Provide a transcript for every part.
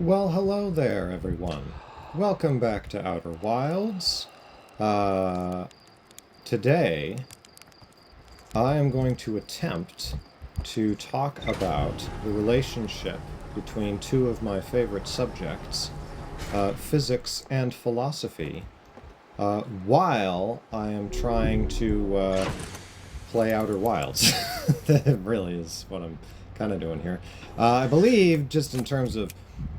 Well, hello there, everyone. Welcome back to Outer Wilds. Uh, Today, I am going to attempt to talk about the relationship between two of my favorite subjects, physics and philosophy, while I am trying to play Outer Wilds. That really is what I'm kind of doing here. I believe, just in terms of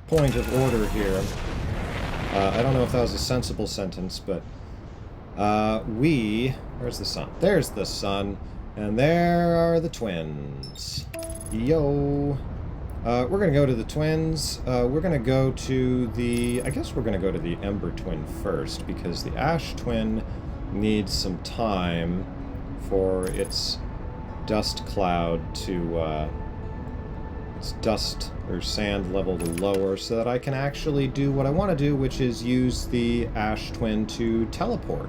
point of order here, I don't know if that was a sensible sentence, but where's the sun? There's the sun, and there are the twins. Yo. We're gonna go to the twins. We're gonna go to I guess we're gonna go to the Ember twin first, because the Ash twin needs some time for its dust cloud to, its dust or sand level to lower, so that I can actually do what I want to do, which is use the Ash twin to teleport,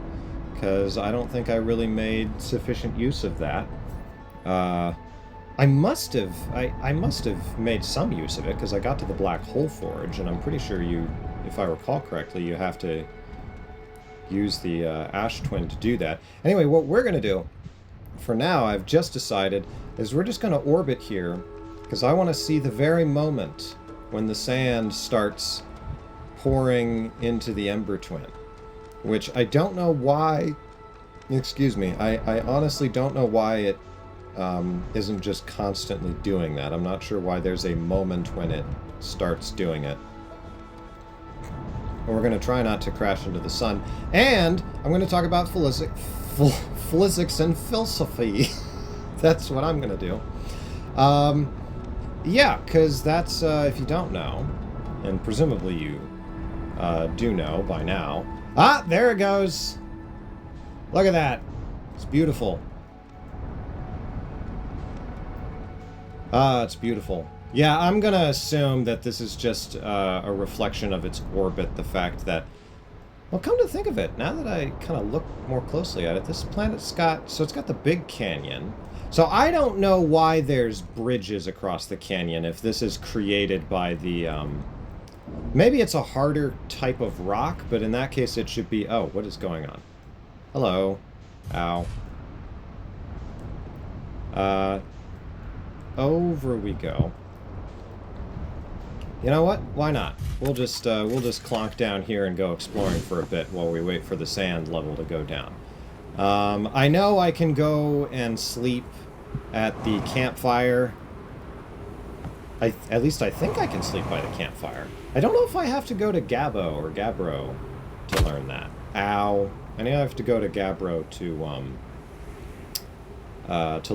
because I don't think I really made sufficient use of that. I must have made some use of it, because I got to the Black Hole Forge, and I'm pretty sure if I recall correctly, you have to use the Ash twin to do that. Anyway, what we're going to do, for now, I've just decided, is we're just going to orbit here, because I want to see the very moment when the sand starts pouring into the Ember twin, which I don't know why. Excuse me. I honestly don't know why it isn't just constantly doing that. I'm not sure why there's a moment when it starts doing it. And we're going to try not to crash into the sun. And I'm going to talk about physics and philosophy. That's what I'm going to do. Yeah, because that's, if you don't know, and presumably you do know by now. Ah, there it goes! Look at that! It's beautiful. Ah, it's beautiful. Yeah, I'm gonna assume that this is just a reflection of its orbit, the fact that... Well, come to think of it, now that I kind of look more closely at it, this planet's got... So it's got the big canyon. So I don't know why there's bridges across the canyon, if this is created by the, maybe it's a harder type of rock, but in that case it should be... Oh, what is going on? Hello. Ow. Over we go. You know what? Why not? We'll just clonk down here and go exploring for a bit while we wait for the sand level to go down. I know I can go and sleep at the campfire. At least I think I can sleep by the campfire. I don't know if I have to go to Gabo or Gabbro to learn that. Ow. I know I have to go to Gabbro to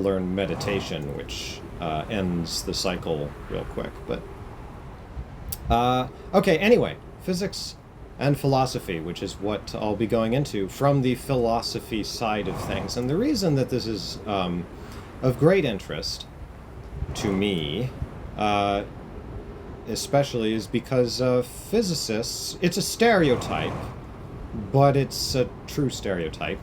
learn meditation, which ends the cycle real quick. But okay, anyway, physics and philosophy, which is what I'll be going into from the philosophy side of things. And the reason that this is of great interest to me, especially, is because physicists, it's a stereotype, but it's a true stereotype.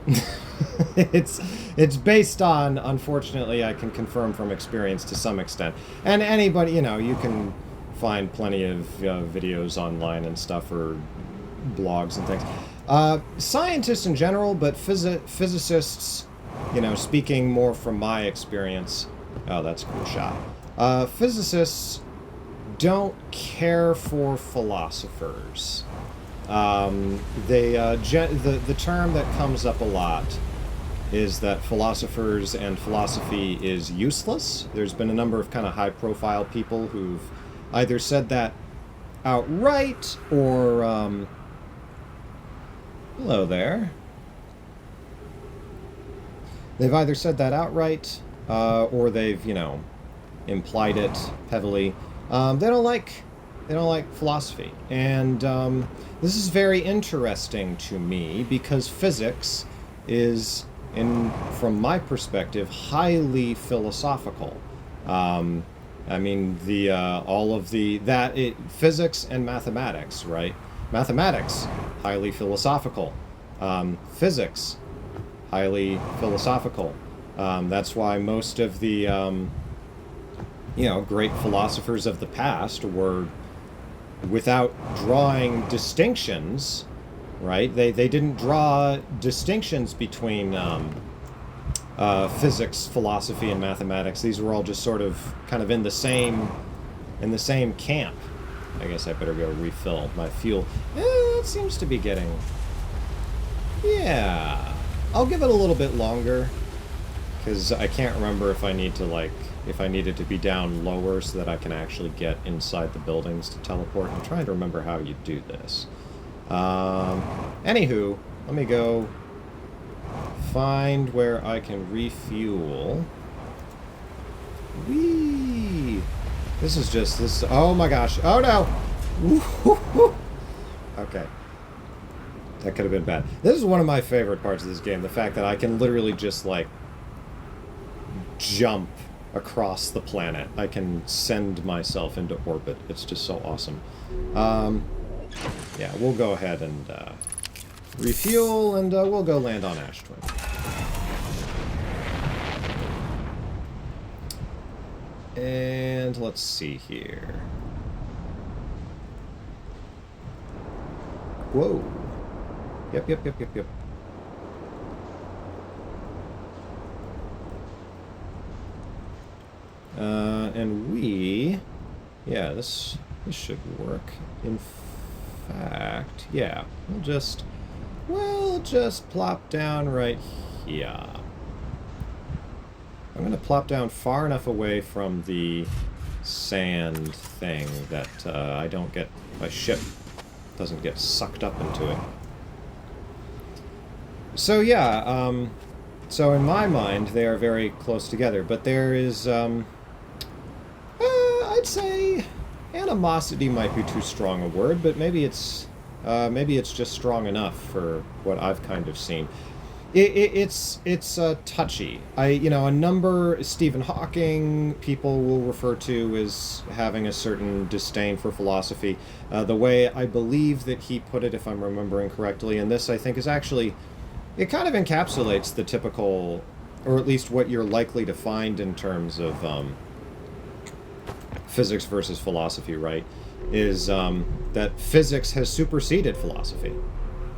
It's based on, unfortunately, I can confirm from experience to some extent. And anybody, you can find plenty of videos online and stuff, or blogs and things. Scientists in general, but physicists, speaking more from my experience. Oh, that's a cool shot. Physicists don't care for philosophers. The term that comes up a lot is that philosophers and philosophy is useless. There's been a number of kind of high-profile people who've either said that outright, or hello there. They've either said that outright, or they've, implied it heavily. They don't like philosophy, and this is very interesting to me, because physics is, from my perspective, highly philosophical. I mean, physics and mathematics, right? Mathematics, highly philosophical. Physics, highly philosophical. That's why most of the, great philosophers of the past were without drawing distinctions, right? They didn't draw distinctions between physics, philosophy, and mathematics. These were all just sort of kind of in the same camp. I guess I better go refill my fuel. It seems to be getting... Yeah. I'll give it a little bit longer, because I can't remember if I need to, like, if I need it to be down lower so that I can actually get inside the buildings to teleport. I'm trying to remember how you do this. Anywho, let me go find where I can refuel. Whee! This is just, this, oh my gosh, oh no! Woo-hoo-hoo. Okay. That could have been bad. This is one of my favorite parts of this game, the fact that I can literally just, like, jump across the planet. I can send myself into orbit. It's just so awesome. Yeah, we'll go ahead and refuel, and we'll go land on Ash Twin. And let's see here. Whoa. Yep. And we... Yeah, this should work. In fact, yeah, we'll just plop down right here. I'm gonna plop down far enough away from the sand thing that I don't get, my ship doesn't get sucked up into it. So yeah, so in my mind they are very close together, but there is, I'd say animosity might be too strong a word, but maybe it's just strong enough for what I've kind of seen. It's touchy. A number, Stephen Hawking, people will refer to as having a certain disdain for philosophy. The way I believe that he put it, if I'm remembering correctly, and this I think is actually, it kind of encapsulates the typical, or at least what you're likely to find in terms of physics versus philosophy, right? Is that physics has superseded philosophy.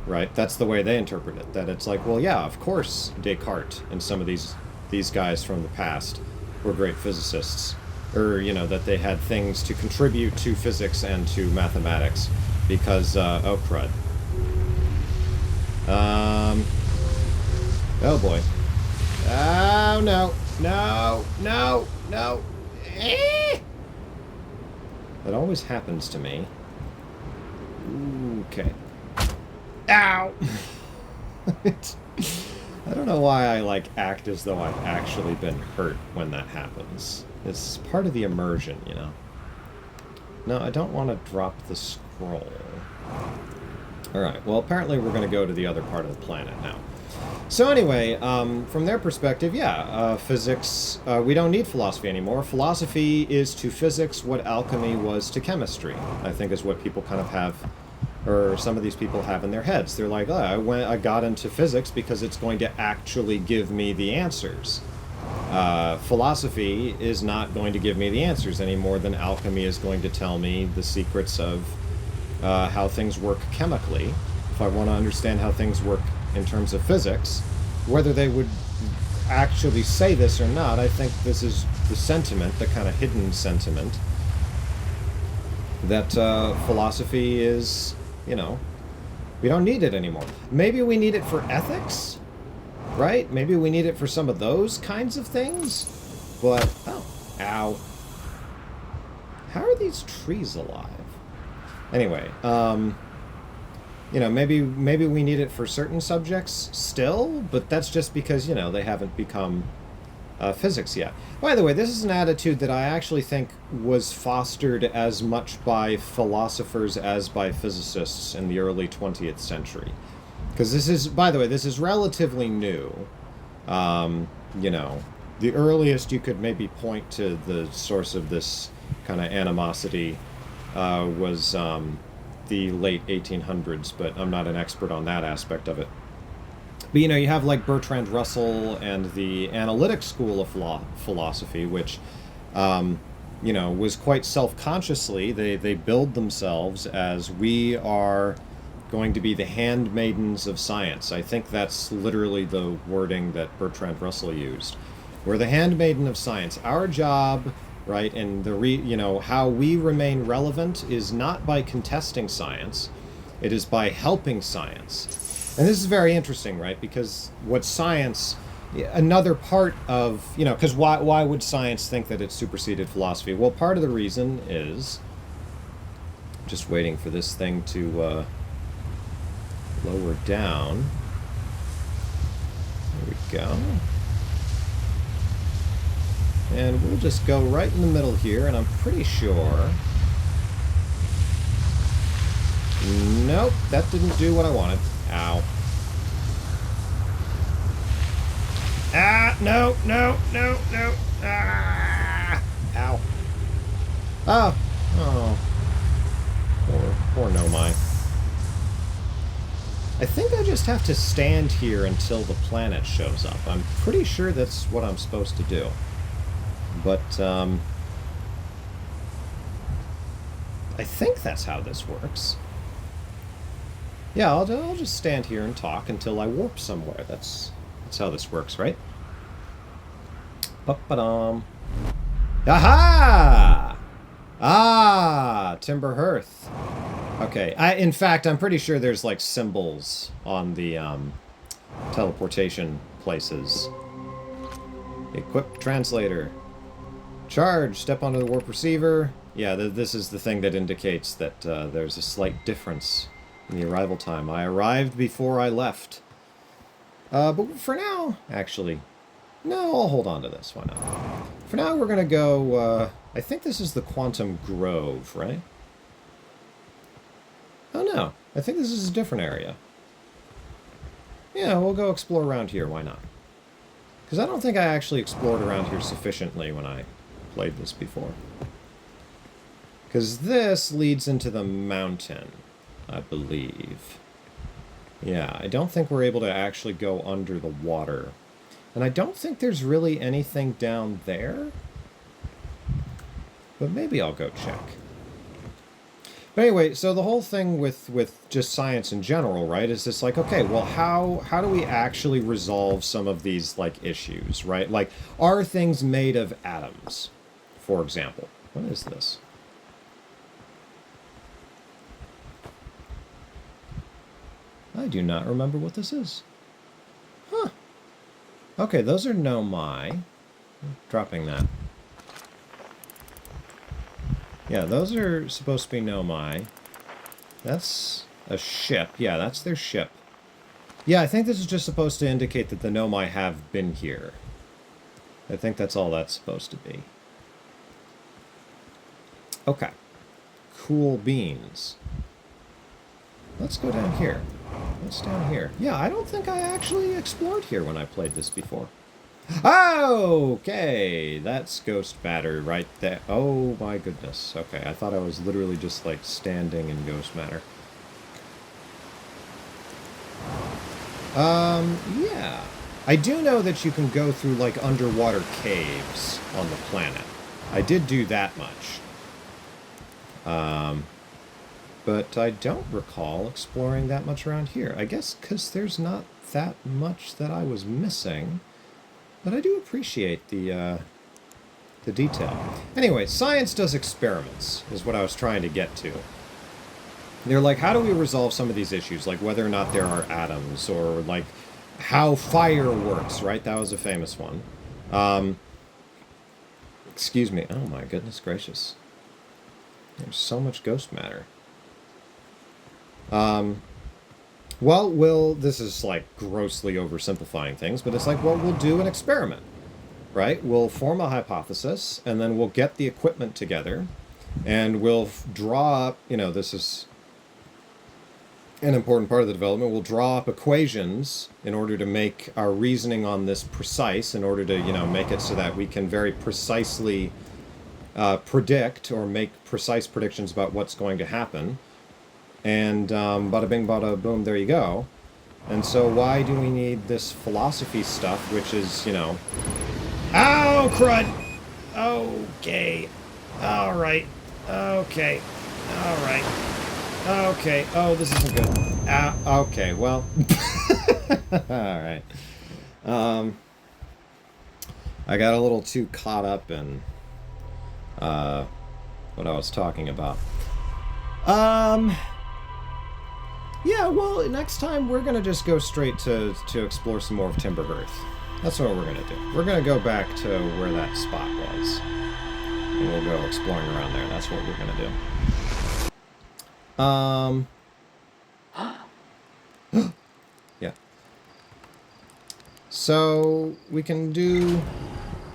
Right, that's the way they interpret it. That it's like, well, yeah, of course, Descartes and some of these guys from the past were great physicists, or that they had things to contribute to physics and to mathematics, because oh crud. Oh boy. Oh no. That always happens to me. Okay. Ow! I don't know why I, act as though I've actually been hurt when that happens. It's part of the immersion, No, I don't want to drop the scroll. Alright, well, apparently we're going to go to the other part of the planet now. So anyway, from their perspective, yeah, physics, we don't need philosophy anymore. Philosophy is to physics what alchemy was to chemistry, I think is what people kind of have, or some of these people have in their heads. They're like, oh, I got into physics because it's going to actually give me the answers. Philosophy is not going to give me the answers any more than alchemy is going to tell me the secrets of how things work chemically. If I want to understand how things work in terms of physics, whether they would actually say this or not, I think this is the sentiment, the kind of hidden sentiment, that philosophy is, we don't need it anymore. Maybe we need it for ethics, right? Maybe we need it for some of those kinds of things, but, oh, ow. How are these trees alive? Anyway, maybe we need it for certain subjects still, but that's just because, they haven't become physics yet. By the way, this is an attitude that I actually think was fostered as much by philosophers as by physicists in the early 20th century. Because this is, by the way, this is relatively new. The earliest you could maybe point to the source of this kind of animosity was the late 1800s, but I'm not an expert on that aspect of it. But, you have like Bertrand Russell and the analytic school of philosophy, which you know, was quite self-consciously, they build themselves as we are going to be the handmaidens of science. I think that's literally the wording that Bertrand Russell used. We're the handmaiden of science. Our job, right, and you know, how we remain relevant is not by contesting science. It is by helping science. And this is very interesting, right? Because what science, another part of, you know, because why would science think that it superseded philosophy? Well, part of the reason is, just waiting for this thing to lower down. There we go. And we'll just go right in the middle here, and I'm pretty sure... Nope, that didn't do what I wanted. Ow. Ah, no, no, no, no. Ah! Ow. Oh. Oh. Poor Nomai. I think I just have to stand here until the planet shows up. I'm pretty sure that's what I'm supposed to do. But, I think that's how this works. Yeah, I'll just stand here and talk until I warp somewhere. That's how this works, right? Ba-ba-dum. Aha! Ah! Timber Hearth. Okay. In fact, I'm pretty sure there's, like, symbols on the, teleportation places. Equip translator. Charge. Step onto the warp receiver. Yeah, this is the thing that indicates that there's a slight difference in the arrival time. I arrived before I left. But for now, actually, no, I'll hold on to this. Why not? For now, we're going to go, I think this is the Quantum Grove, right? Oh, no. I think this is a different area. Yeah, we'll go explore around here. Why not? Because I don't think I actually explored around here sufficiently when I played this before. Because this leads into the mountain, I believe. Yeah, I don't think we're able to actually go under the water. And I don't think there's really anything down there. But maybe I'll go check. But anyway, so the whole thing with just science in general, right, is just like, okay, well, how do we actually resolve some of these, like, issues, right? Like, are things made of atoms, for example? What is this? I do not remember what this is. Huh. Okay, those are Nomai. Dropping that. Yeah, those are supposed to be Nomai. That's a ship. Yeah, that's their ship. Yeah, I think this is just supposed to indicate that the Nomai have been here. I think that's all that's supposed to be. Okay. Cool beans. Let's go down here. What's down here? Yeah, I don't think I actually explored here when I played this before. Okay, that's Ghost Matter right there. Oh my goodness. Okay, I thought I was literally just like standing in Ghost Matter. Yeah. I do know that you can go through like underwater caves on the planet. I did do that much. But I don't recall exploring that much around here. I guess because there's not that much that I was missing. But I do appreciate the detail. Anyway, science does experiments, is what I was trying to get to. They're like, how do we resolve some of these issues? Like whether or not there are atoms, or like how fire works, right? That was a famous one. Excuse me. Oh my goodness gracious. There's so much ghost matter. Well, this is like grossly oversimplifying things, but it's like, well, we'll do an experiment, right? We'll form a hypothesis, and then we'll get the equipment together, and we'll draw up, you know, this is an important part of the development, we'll draw up equations in order to make our reasoning on this precise, in order to, you know, make it so that we can very precisely predict or make precise predictions about what's going to happen. And bada bing, bada boom, there you go. And so why do we need this philosophy stuff, which is, you know... Ow, crud! Okay. All right. Okay. All right. Okay. Oh, this isn't good. Okay, well. All right. I got a little too caught up in what I was talking about. Yeah, well, next time we're gonna just go straight to explore some more of Timberhearth. That's what we're gonna do. We're gonna go back to where that spot was. And we'll go exploring around there. That's what we're gonna do. Yeah. So we can do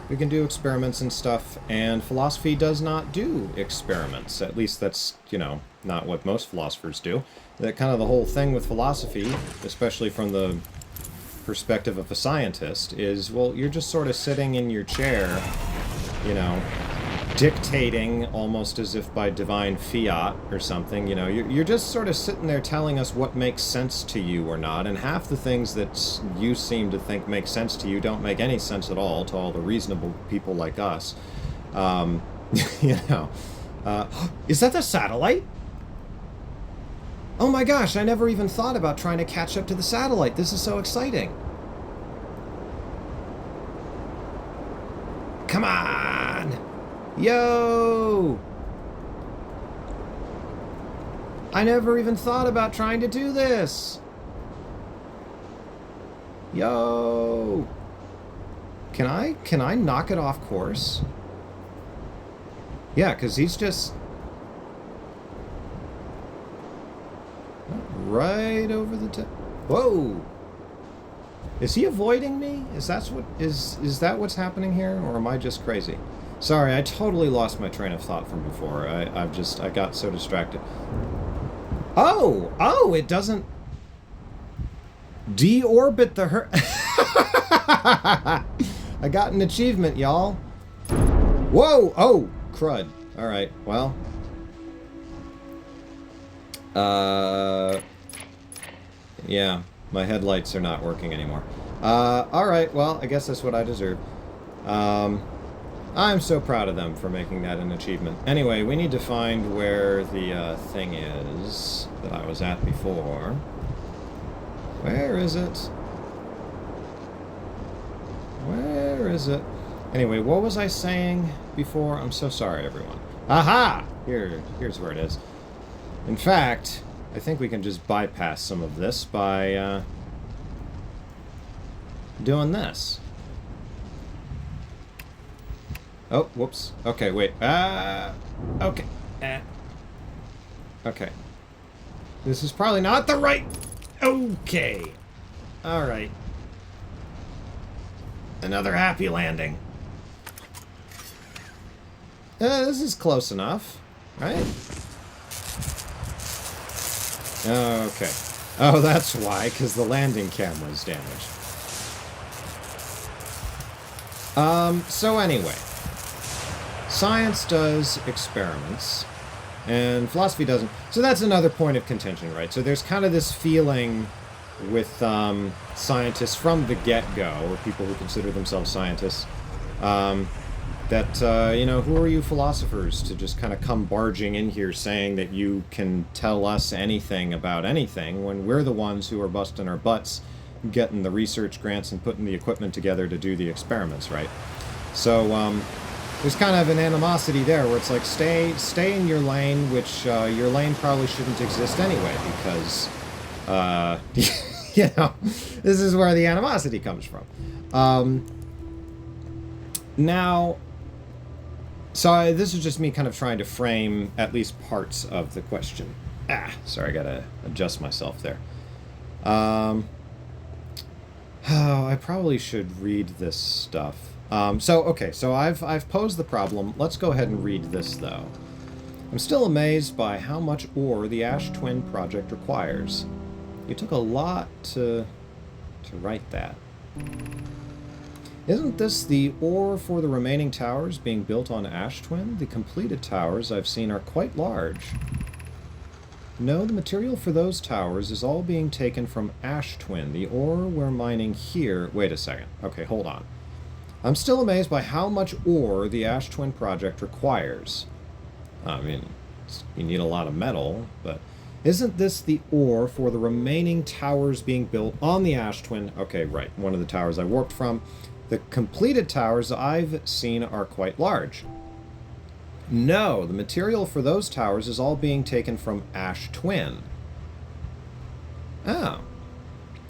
experiments and stuff, and philosophy does not do experiments. At least that's, you know, not what most philosophers do. That kind of the whole thing with philosophy, especially from the perspective of a scientist, is, well, you're just sort of sitting in your chair, you know, dictating almost as if by divine fiat or something. You know, you're just sort of sitting there telling us what makes sense to you or not, and half the things that you seem to think make sense to you don't make any sense at all to all the reasonable people like us. You know, is that the satellite? Oh my gosh, I never even thought about trying to catch up to the satellite. This is so exciting. Come on! Yo! I never even thought about trying to do this. Yo! Can I knock it off course? Yeah, because he's just right over the top. Whoa! Is he avoiding me? Is that what's happening here, or am I just crazy? Sorry, I totally lost my train of thought from before. I got so distracted. Oh, it doesn't deorbit the I got an achievement, y'all. Whoa! Oh, crud. All right. Well. Yeah, my headlights are not working anymore. Alright, well, I guess that's what I deserve. I'm so proud of them for making that an achievement. Anyway, we need to find where the thing is that I was at before. Where is it? Where is it? Anyway, what was I saying before? I'm so sorry, everyone. Aha! Here's where it is. In fact, I think we can just bypass some of this by doing this. Oh, whoops. Okay, wait. Okay. Okay. This is probably not the right... Okay. Alright. Another happy landing. This is close enough, right? Okay. Oh, that's why, because the landing camera's damaged. So anyway. Science does experiments, and philosophy doesn't. So that's another point of contention, right? So there's kind of this feeling with scientists from the get-go, or people who consider themselves scientists, that, you know, who are you philosophers to just kind of come barging in here saying that you can tell us anything about anything when we're the ones who are busting our butts getting the research grants and putting the equipment together to do the experiments, right? So, there's kind of an animosity there where it's like, stay in your lane, which your lane probably shouldn't exist anyway, because, you know, this is where the animosity comes from. Now, so this is just me kind of trying to frame at least parts of the question. Sorry, I gotta adjust myself there. Oh, I probably should read this stuff. Okay, so I've posed the problem. Let's go ahead and read this, though. I'm still amazed by how much ore the Ash Twin project requires. You took a lot to write that. Isn't this the ore for the remaining towers being built on Ash Twin? The completed towers I've seen are quite large. No, the material for those towers is all being taken from Ash Twin. The ore we're mining here... Wait a second. Okay, hold on. I'm still amazed by how much ore the Ash Twin project requires. I mean, you need a lot of metal, but isn't this the ore for the remaining towers being built on the Ash Twin? Okay, right, one of the towers I warped from. The completed towers I've seen are quite large. No, the material for those towers is all being taken from Ash Twin. Oh.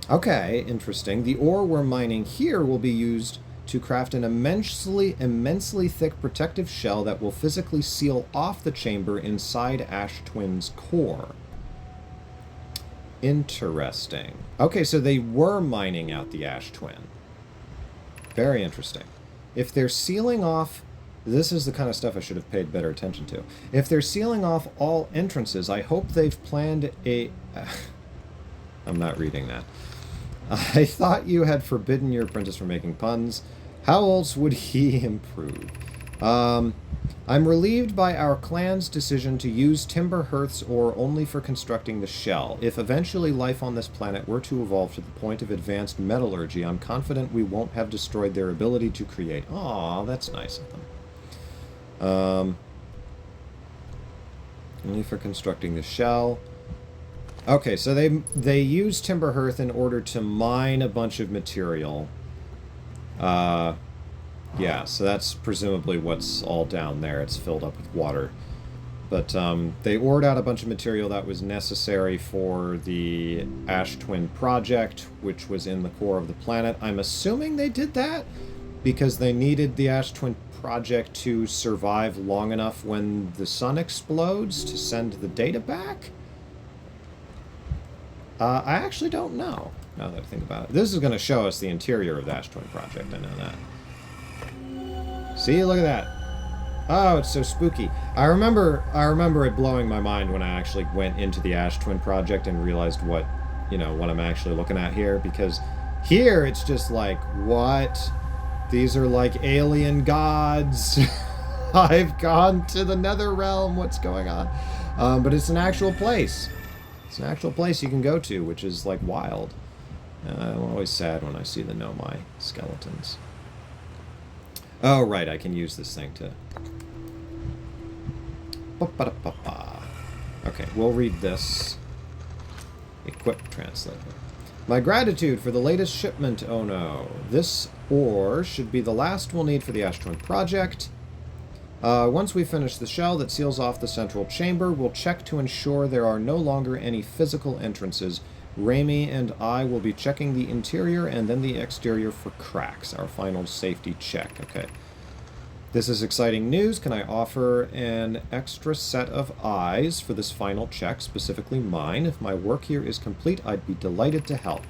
Okay, interesting. The ore we're mining here will be used to craft an immensely thick protective shell that will physically seal off the chamber inside Ash Twin's core. Interesting. Okay, so they were mining out the Ash Twin. Very interesting. If they're sealing off... This is the kind of stuff I should have paid better attention to. If they're sealing off all entrances, I hope they've planned a... I'm not reading that. I thought you had forbidden your apprentice from making puns. How else would he improve? I'm relieved by our clan's decision to use Timber Hearth's ore only for constructing the shell. If eventually life on this planet were to evolve to the point of advanced metallurgy, I'm confident we won't have destroyed their ability to create. Aw, that's nice of them. Only for constructing the shell. Okay, so they use Timber Hearth in order to mine a bunch of material. Yeah, so that's presumably what's all down there. It's filled up with water. But they ored out a bunch of material that was necessary for the Ash Twin project, which was in the core of the planet. I'm assuming they did that because they needed the Ash Twin project to survive long enough when the sun explodes to send the data back? I actually don't know, now that I think about it. This is going to show us the interior of the Ash Twin project, I know that. See, look at that. Oh, it's so spooky. I remember it blowing my mind when I actually went into the Ash Twin project and realized what I'm actually looking at here, because here it's just like, what? These are like alien gods. I've gone to the nether realm. What's going on? But it's an actual place. It's an actual place you can go to, which is like wild. I'm always sad when I see the Nomai skeletons. Oh, right, I can use this thing to... Okay, we'll read this. Equip translator. My gratitude for the latest shipment, oh no. This ore should be the last we'll need for the Ash Twin project. Once we finish the shell that seals off the central chamber, we'll check to ensure there are no longer any physical entrances. Raimi and I will be checking the interior and then the exterior for cracks, our final safety check. Okay. This is exciting news. Can I offer an extra set of eyes for this final check, specifically mine? If my work here is complete, I'd be delighted to help.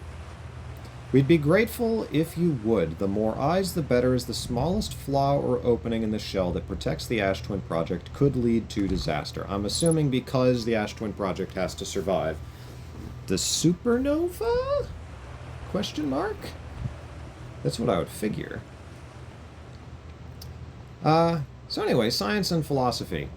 We'd be grateful if you would. The more eyes, the better, as the smallest flaw or opening in the shell that protects the Ash Twin project could lead to disaster. I'm assuming because the Ash Twin project has to survive. The supernova? Question mark? That's what I would figure. So anyway, science and philosophy.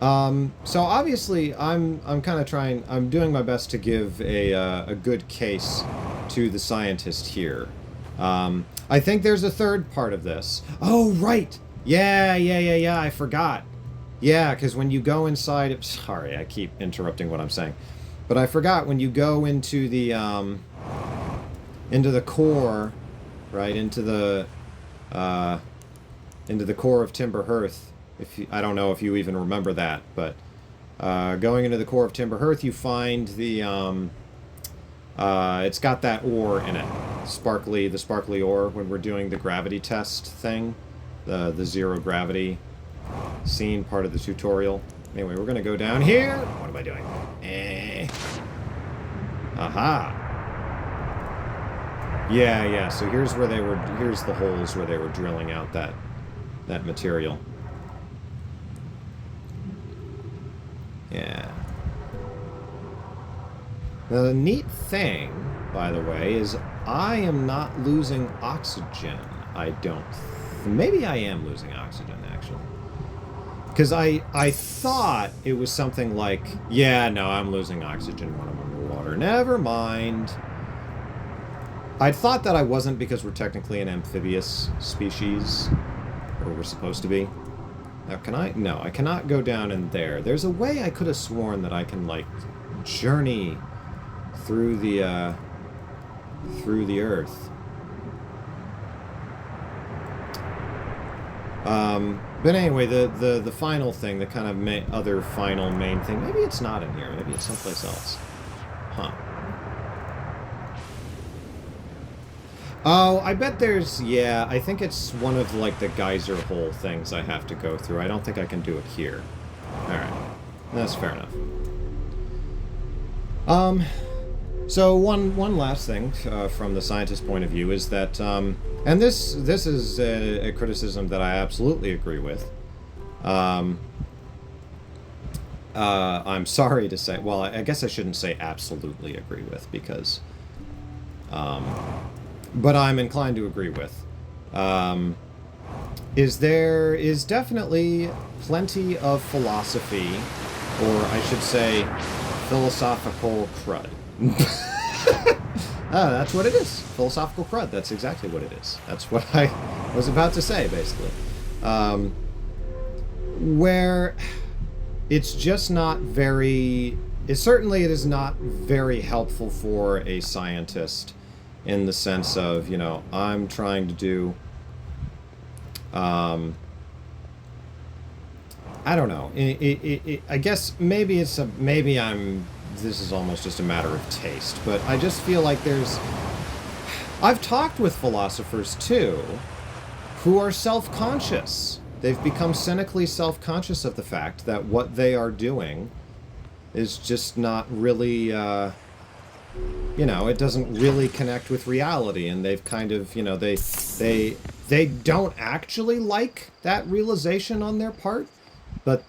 So obviously I'm kind of trying, I'm doing my best to give a good case to the scientist here. I think there's a third part of this. Oh, right! Yeah, I forgot. Yeah, because when you go inside... Sorry, I keep interrupting what I'm saying. But I forgot, when you go into the core, right, into the core of Timber Hearth, I don't know if you even remember that, but going into the core of Timber Hearth, you find the... it's got that ore in it. The sparkly ore, when we're doing the gravity test thing. The zero gravity scene, part of the tutorial. Anyway, we're gonna go down here. What am I doing? Aha! Yeah, so here's the holes where they were drilling out that material. Yeah. Now, the neat thing, by the way, is I am not losing oxygen. I don't... Maybe I am losing oxygen, actually. Because I thought it was something like, yeah, no, I'm losing oxygen when I'm underwater. Never mind. I'd thought that I wasn't because we're technically an amphibious species. Or we're supposed to be. Now, can I? No, I cannot go down in there. There's a way I could have sworn that I can, like, journey through the earth. But anyway, the final thing, the kind of other final main thing, maybe it's not in here. Maybe it's someplace else. Huh. Oh, I bet there's... Yeah, I think it's one of, like, the geyser hole things I have to go through. I don't think I can do it here. Alright. That's fair enough. So one last thing from the scientist's point of view is that... and this is a criticism that I absolutely agree with. I'm sorry to say... Well, I guess I shouldn't say absolutely agree with, because... but I'm inclined to agree with, there is definitely plenty of philosophy, or I should say, philosophical crud. That's what it is. Philosophical crud. That's exactly what it is. That's what I was about to say, basically. Where it's just not very... it is not very helpful for a scientist in the sense of, you know, I'm trying to do, I don't know. I guess maybe this is almost just a matter of taste, but I just feel like I've talked with philosophers too, who are self-conscious. They've become cynically self-conscious of the fact that what they are doing is just not really, you know, it doesn't really connect with reality, and they've kind of, you know, they don't actually like that realization on their part, but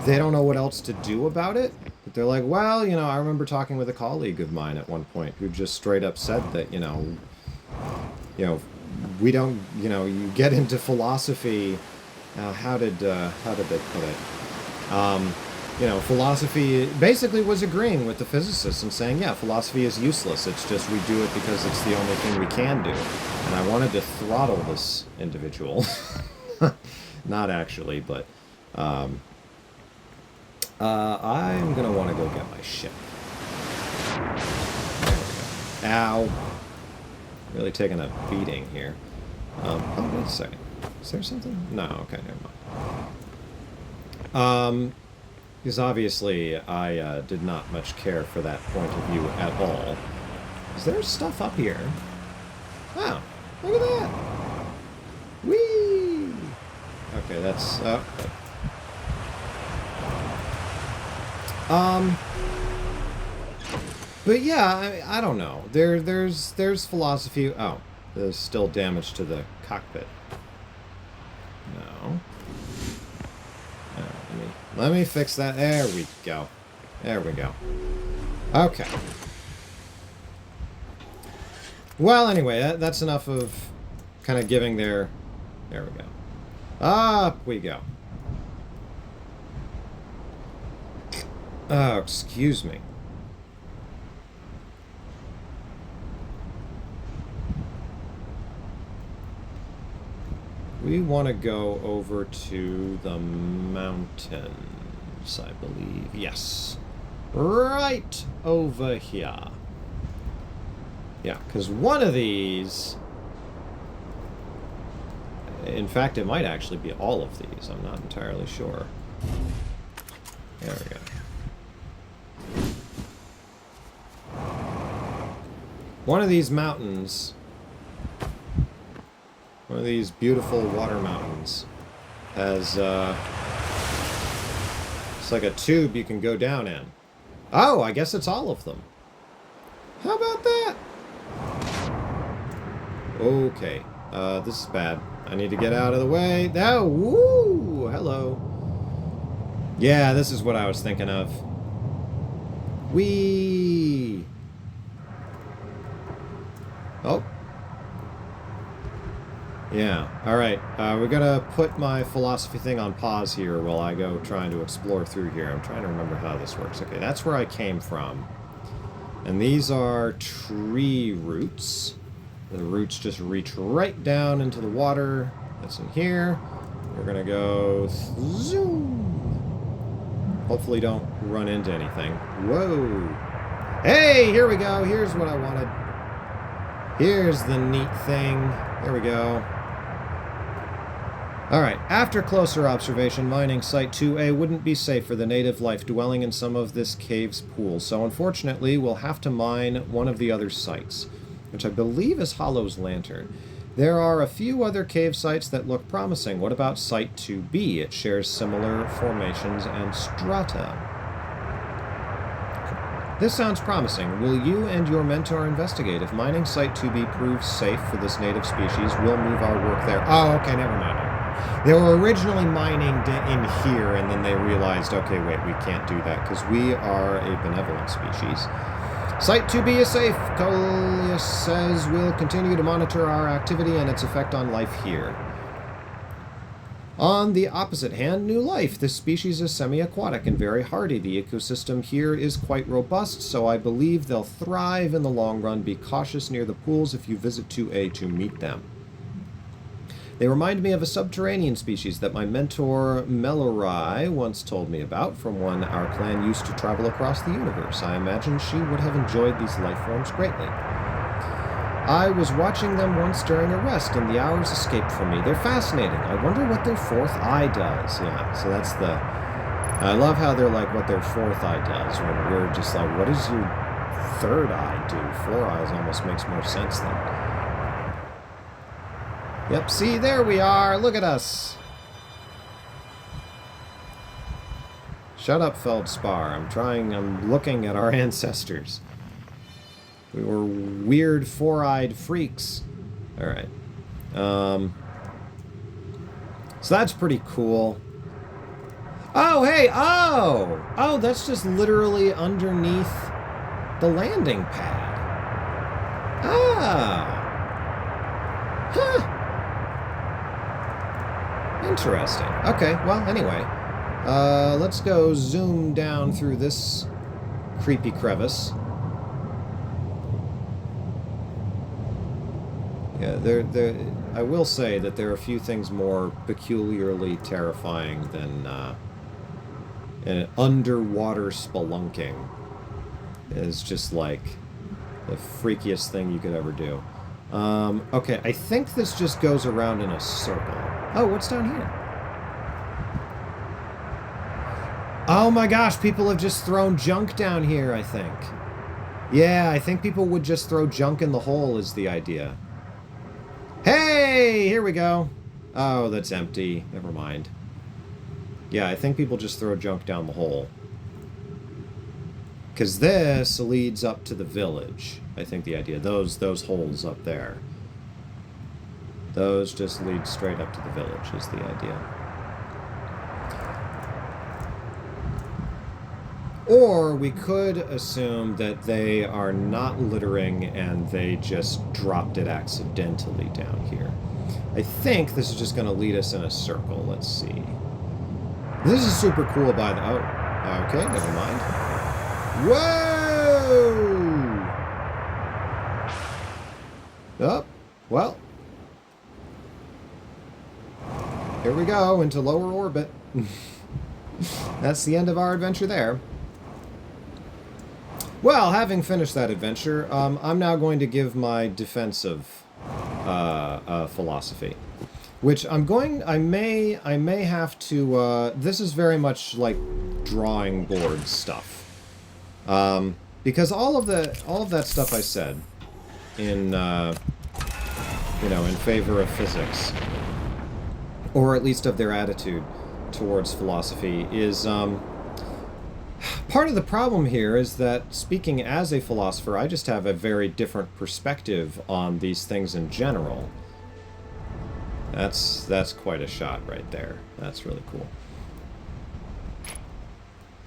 they don't know what else to do about it. But they're like, well, you know, I remember talking with a colleague of mine at one point who just straight up said that, you know, we don't, you know, you get into philosophy. How did they put it? You know, philosophy basically was agreeing with the physicists and saying, yeah, philosophy is useless. It's just we do it because it's the only thing we can do. And I wanted to throttle this individual. Not actually, but I'm going to want to go get my ship. There we go. Ow. Really taking a beating here. Oh, wait a second. Is there something? No, okay, never mind. Because obviously I did not much care for that point of view at all. Is there stuff up here? Wow, look at that! Whee! Okay, that's... But yeah, I don't know. There's philosophy... Oh, there's still damage to the cockpit. No. Let me fix that. There we go. There we go. Okay. Well, anyway, that's enough of kind of giving their... There we go. Up we go. Oh, excuse me. We want to go over to the mountains, I believe. Yes. Right over here. Yeah, because one of these... In fact, it might actually be all of these. I'm not entirely sure. There we go. One of these mountains... One of these beautiful water mountains has, it's like a tube you can go down in. Oh, I guess it's all of them. How about that? Okay, this is bad. I need to get out of the way. Oh, woo! Hello. Yeah, this is what I was thinking of. Whee! Oh. Yeah, alright. We're gonna put my philosophy thing on pause here while I go trying to explore through here. I'm trying to remember how this works. Okay, that's where I came from. And these are tree roots. The roots just reach right down into the water that's in here. We're gonna go zoom. Hopefully don't run into anything. Whoa. Hey, here we go. Here's what I wanted. Here's the neat thing. There we go. Alright, after closer observation, mining Site 2A wouldn't be safe for the native life dwelling in some of this cave's pools, so unfortunately we'll have to mine one of the other sites, which I believe is Hollow's Lantern. There are a few other cave sites that look promising. What about Site 2B? It shares similar formations and strata. This sounds promising. Will you and your mentor investigate? If mining Site 2B proves safe for this native species, we'll move our work there. Oh, okay, never mind. They were originally mining in here, and then they realized, okay, wait, we can't do that, because we are a benevolent species. Site 2B is safe. Coleus says we'll continue to monitor our activity and its effect on life here. On the opposite hand, new life. This species is semi-aquatic and very hardy. The ecosystem here is quite robust, so I believe they'll thrive in the long run. Be cautious near the pools if you visit 2A to meet them. They remind me of a subterranean species that my mentor Melorai once told me about, from when our clan used to travel across the universe. I imagine she would have enjoyed these life forms greatly. I was watching them once during a rest, and the hours escaped from me. They're fascinating. I wonder what their fourth eye does. Yeah, so that's the... I love how they're like, what their fourth eye does, when we're just like, what does your third eye do? 4 eyes almost makes more sense then. Yep, see, there we are. Look at us. Shut up, Feldspar. I'm looking at our ancestors. We were weird, four-eyed freaks. Alright. So that's pretty cool. Oh, hey! Oh! Oh, that's just literally underneath the landing pad. Ah! Huh! Interesting. Okay, well, anyway. Let's go zoom down through this creepy crevice. Yeah, I will say that there are a few things more peculiarly terrifying than an underwater spelunking. Is just like the freakiest thing you could ever do. Okay, I think this just goes around in a circle. Oh, what's down here? Oh my gosh, people have just thrown junk down here, I think. Yeah, I think people would just throw junk in the hole is the idea. Hey, here we go. Oh, that's empty. Never mind. Yeah, I think people just throw junk down the hole. Because this leads up to the village. I think the idea. Those holes up there. Those just lead straight up to the village is the idea. Or we could assume that they are not littering and they just dropped it accidentally down here. I think this is just going to lead us in a circle. Let's see. This is super cool by the... Oh, okay, never mind. Whoa! Oh, well. Here we go, into lower orbit. That's the end of our adventure there. Well, having finished that adventure, I'm now going to give my defensive philosophy. Which I may have to, this is very much like drawing board stuff. Because all of that stuff I said in, in favor of physics, or at least of their attitude towards philosophy, is, part of the problem here is that, speaking as a philosopher, I just have a very different perspective on these things in general. That's quite a shot right there. That's really cool.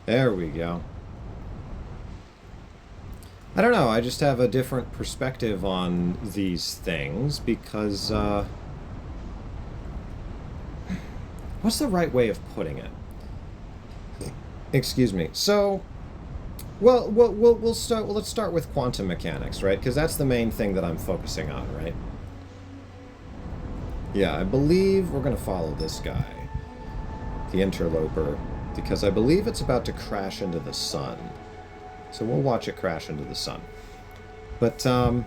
There we go. I don't know, I just have a different perspective on these things because, what's the right way of putting it? Excuse me. So, Let's start with quantum mechanics, right? Because that's the main thing that I'm focusing on, right? Yeah, I believe we're going to follow this guy, the interloper, because I believe it's about to crash into the sun. So we'll watch it crash into the sun. But, I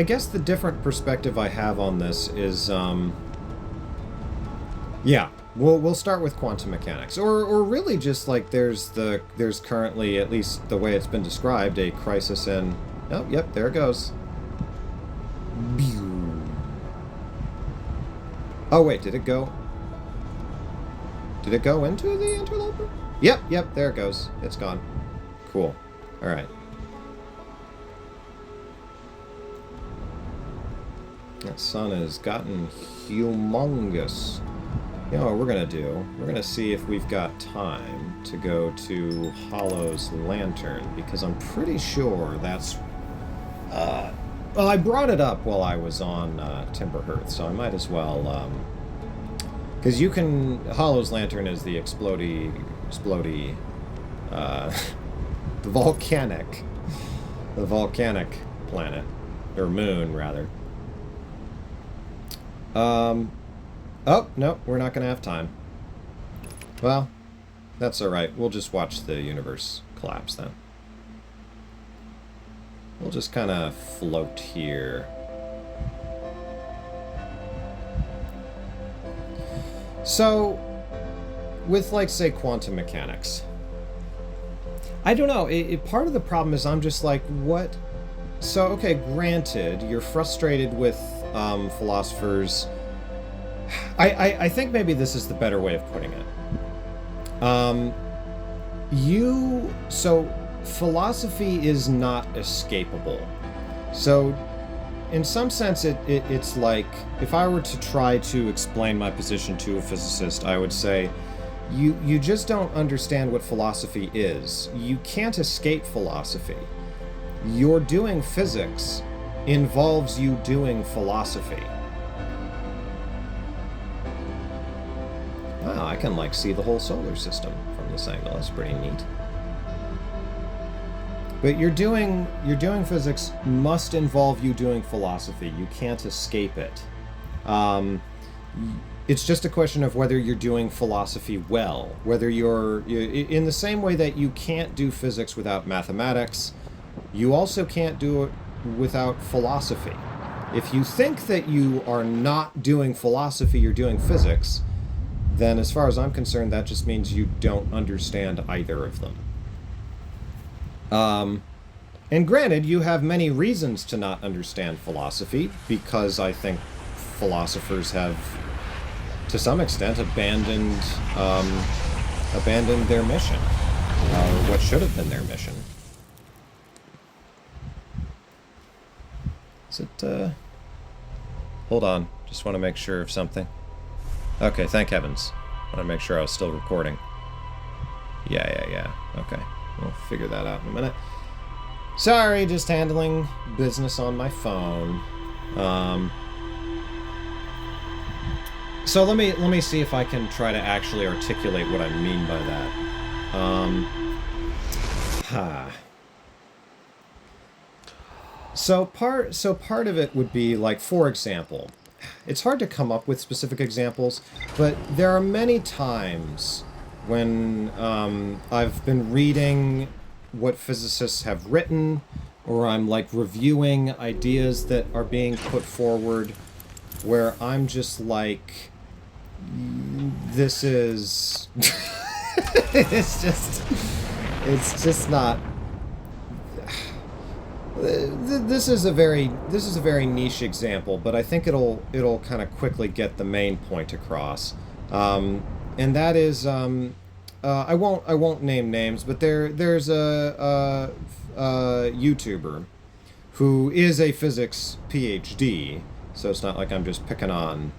guess the different perspective I have on this is, yeah, we'll start with quantum mechanics, or really just like there's currently, at least the way it's been described, a crisis in. Oh, yep, there it goes. Oh wait, did it go? Did it go into the interloper? Yep, there it goes. It's gone. Cool. All right. That sun has gotten humongous. You know what we're going to do? We're going to see if we've got time to go to Hollow's Lantern, because I'm pretty sure that's... well, I brought it up while I was on Timberhearth, so I might as well... because you can... Hollow's Lantern is the explodey... the volcanic planet. Or moon, rather. Oh, no, we're not going to have time. Well, that's alright. We'll just watch the universe collapse then. We'll just kind of float here. So, with, like, say, quantum mechanics, I don't know. Part of the problem is I'm just like, what? So, okay, granted, you're frustrated with philosophers. I think maybe this is the better way of putting it. So philosophy is not escapable. So in some sense, it's like, if I were to try to explain my position to a physicist, I would say, you just don't understand what philosophy is. You can't escape philosophy. Your doing physics involves you doing philosophy. Wow, I can, like, see the whole solar system from this angle. That's pretty neat. But you're doing physics must involve you doing philosophy. You can't escape it. It's just a question of whether you're doing philosophy well. Whether you're in the same way that you can't do physics without mathematics, you also can't do it without philosophy. If you think that you are not doing philosophy, you're doing physics, then as far as I'm concerned, that just means you don't understand either of them. And granted, you have many reasons to not understand philosophy, because I think philosophers have, to some extent, abandoned their mission, or what should have been their mission. Is it, hold on, just want to make sure of something. Okay, thank heavens. I want to make sure I was still recording. Yeah. Okay, we'll figure that out in a minute. Sorry, just handling business on my phone. So let me see if I can try to actually articulate what I mean by that. So part of it would be, like, for example, it's hard to come up with specific examples, but there are many times when I've been reading what physicists have written, or I'm, like, reviewing ideas that are being put forward, where I'm just like, this is it's just not. This is a very niche example, but I think it'll kind of quickly get the main point across, and that is, I won't name names, but there's a YouTuber who is a physics PhD, so it's not like I'm just picking on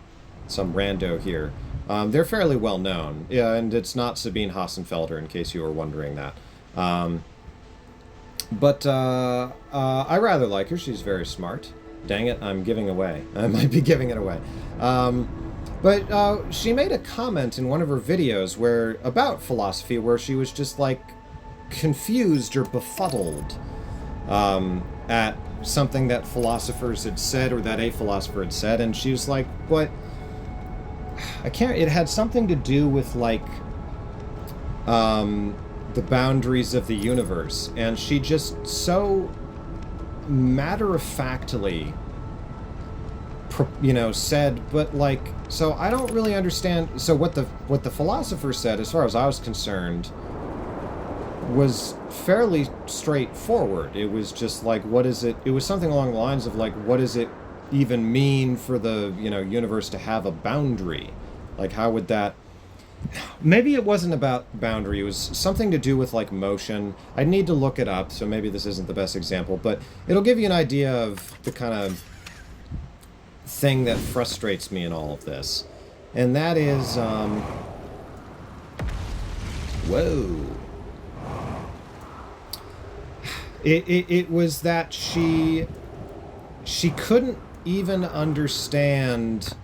some rando here. They're fairly well known, yeah, and it's not Sabine Hassenfelder, in case you were wondering that. But I rather like her. She's very smart. Dang it, I'm giving away. I might be giving it away. But she made a comment in one of her videos about philosophy where she was just like confused or befuddled at something that philosophers had said or that a philosopher had said, and she was like, "But I can't." It had something to do with like the boundaries of the universe, and she just so matter-of-factly, said, but like, so I don't really understand. So what the philosopher said, as far as I was concerned, was fairly straightforward. It was just like, what is it? It was something along the lines of like, what does it even mean for the universe to have a boundary? Like, how would that? Maybe it wasn't about boundary. It was something to do with like motion. I need to look it up, so maybe this isn't the best example, but it'll give you an idea of the kind of thing that frustrates me in all of this. And that is, whoa. It was that she couldn't even understand,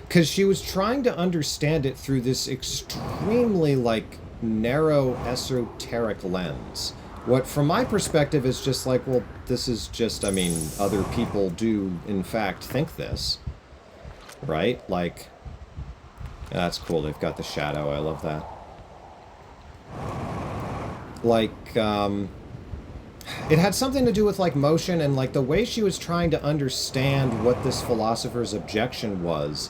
because she was trying to understand it through this extremely, like, narrow, esoteric lens. What, from my perspective, is just like, well, this is just, I mean, other people do, in fact, think this. Right? Like, that's cool. They've got the shadow. I love that. Like, it had something to do with, like, motion, and, like, the way she was trying to understand what this philosopher's objection was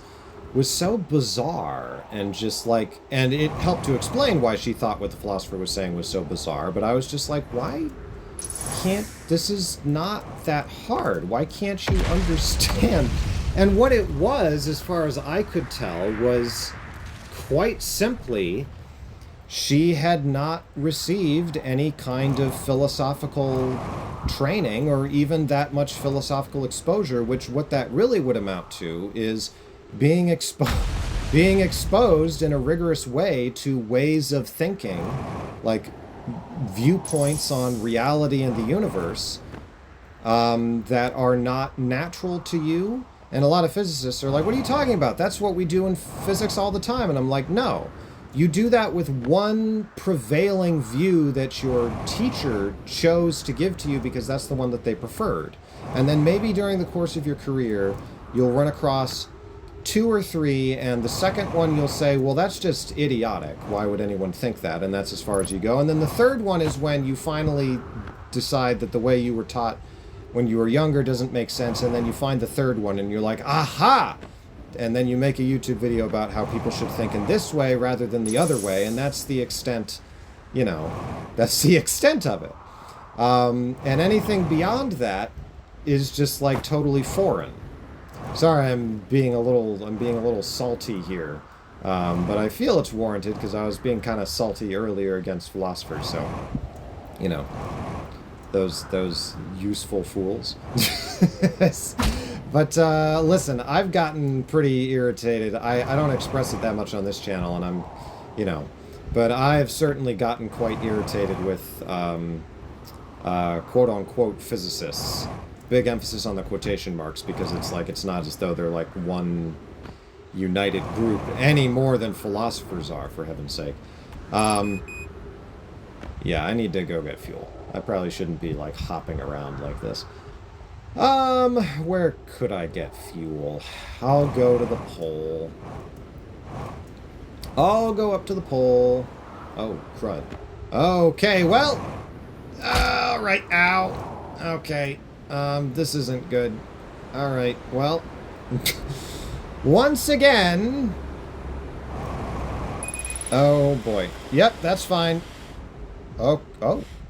so bizarre, and just, like, and it helped to explain why she thought what the philosopher was saying was so bizarre, but I was just like, why can't, this is not that hard, why can't you understand? And what it was, as far as I could tell, was quite simply, she had not received any kind of philosophical training or even that much philosophical exposure, which what that really would amount to is being exposed in a rigorous way to ways of thinking, like viewpoints on reality and the universe, that are not natural to you. And a lot of physicists are like, what are you talking about? That's what we do in physics all the time. And I'm like, no. You do that with one prevailing view that your teacher chose to give to you because that's the one that they preferred. And then maybe during the course of your career, you'll run across 2 or 3, and the second one you'll say, well, that's just idiotic. Why would anyone think that? And that's as far as you go. And then the third one is when you finally decide that the way you were taught when you were younger doesn't make sense, and then you find the third one and you're like, aha! And then you make a YouTube video about how people should think in this way rather than the other way, and that's the extent, that's the extent of it. And anything beyond that is just like totally foreign. Sorry, I'm being a little salty here, but I feel it's warranted because I was being kind of salty earlier against philosophers. So, those useful fools. But listen, I've gotten pretty irritated. I don't express it that much on this channel, and I'm, but I've certainly gotten quite irritated with quote-unquote physicists. Big emphasis on the quotation marks, because it's like, it's not as though they're like one united group any more than philosophers are, for heaven's sake. Yeah, I need to go get fuel. I probably shouldn't be like hopping around like this. Where could I get fuel? I'll go to the pole. I'll go up to the pole. Oh, crud. Okay, well. Alright, ow. Okay. This isn't good. Alright, well. Once again. Oh, boy. Yep, that's fine. Oh,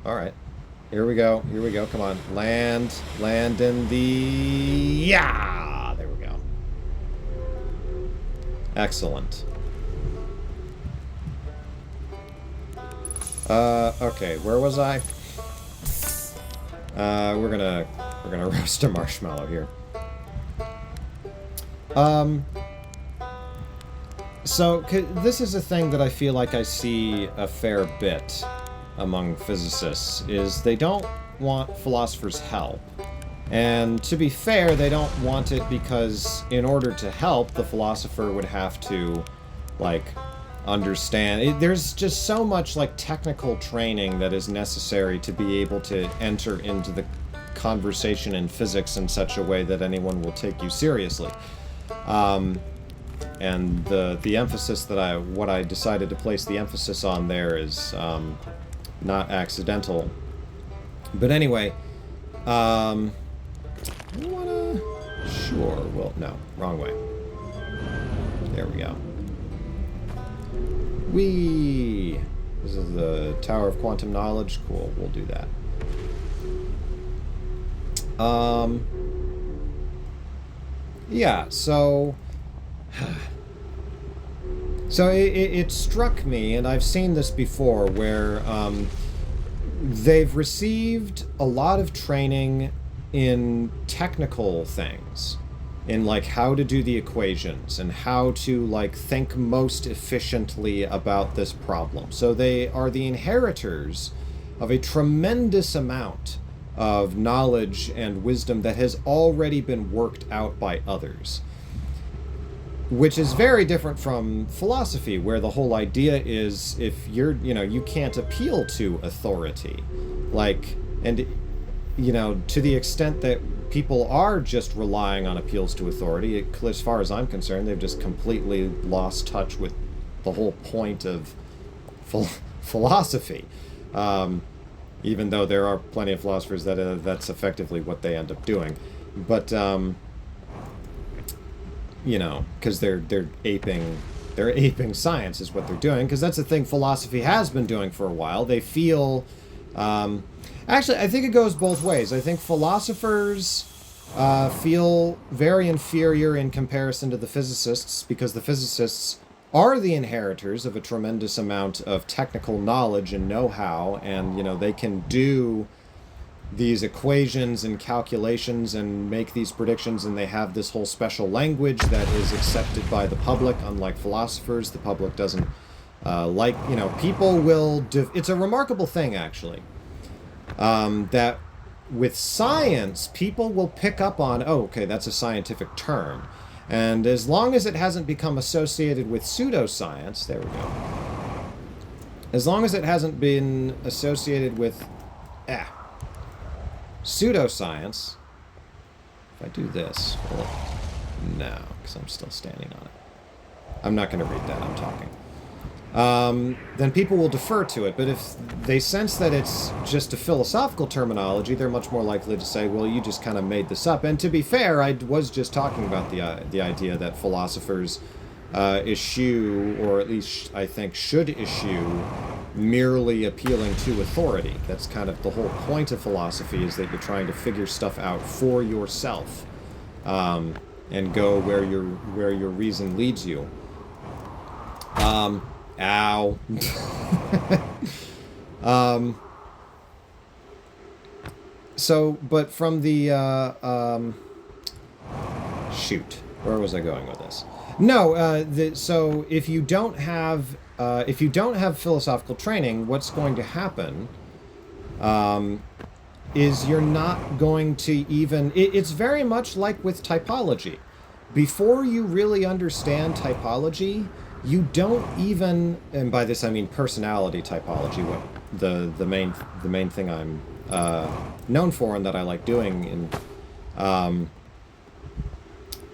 alright. Here we go. Here we go. Come on. Land in the... Yeah! There we go. Excellent. Okay. Where was I? We're gonna roast a marshmallow here. So, this is a thing that I feel like I see a fair bit among physicists, is they don't want philosophers' help. And to be fair, they don't want it because in order to help, the philosopher would have to, like, understand. There's just so much, like, technical training that is necessary to be able to enter into the conversation in physics in such a way that anyone will take you seriously. And the emphasis that what I decided to place the emphasis on there is not accidental. But anyway, you wanna... Sure, well, no, wrong way. There we go. Whee! This is the Tower of Quantum Knowledge. Cool, we'll do that. Yeah, so... So it struck me, and I've seen this before, where they've received a lot of training in technical things, in like how to do the equations and how to like think most efficiently about this problem. So they are the inheritors of a tremendous amount of knowledge and wisdom that has already been worked out by others. Which is very different from philosophy, where the whole idea is if you're, you can't appeal to authority. Like, and, to the extent that people are just relying on appeals to authority, as far as I'm concerned, they've just completely lost touch with the whole point of philosophy. Even though there are plenty of philosophers that that's effectively what they end up doing. But, because they're aping science is what they're doing, because that's the thing philosophy has been doing for a while. They feel, actually, I think it goes both ways. I think philosophers feel very inferior in comparison to the physicists, because the physicists are the inheritors of a tremendous amount of technical knowledge and know-how, and, they can do these equations and calculations and make these predictions, and they have this whole special language that is accepted by the public. Unlike philosophers, the public doesn't people will... It's a remarkable thing, actually, that with science, people will pick up on, oh, okay, that's a scientific term. And as long as it hasn't become associated with pseudoscience, there we go. As long as it hasn't been associated with, pseudoscience. If I do this, well, no, because I'm still standing on it. I'm not going to read that, I'm talking. Then people will defer to it, but if they sense that it's just a philosophical terminology, they're much more likely to say, well, you just kind of made this up. And to be fair, I was just talking about the idea that philosophers eschew, or at least I think should eschew, merely appealing to authority. That's kind of the whole point of philosophy, is that you're trying to figure stuff out for yourself, and go where your reason leads you. Ow. So, but from the, shoot, where was I going with this? No, so if you don't have philosophical training, what's going to happen, is you're not going to even, it's very much like with typology. Before you really understand typology, you don't even, and by this I mean personality typology, what the main thing I'm known for and that I like doing.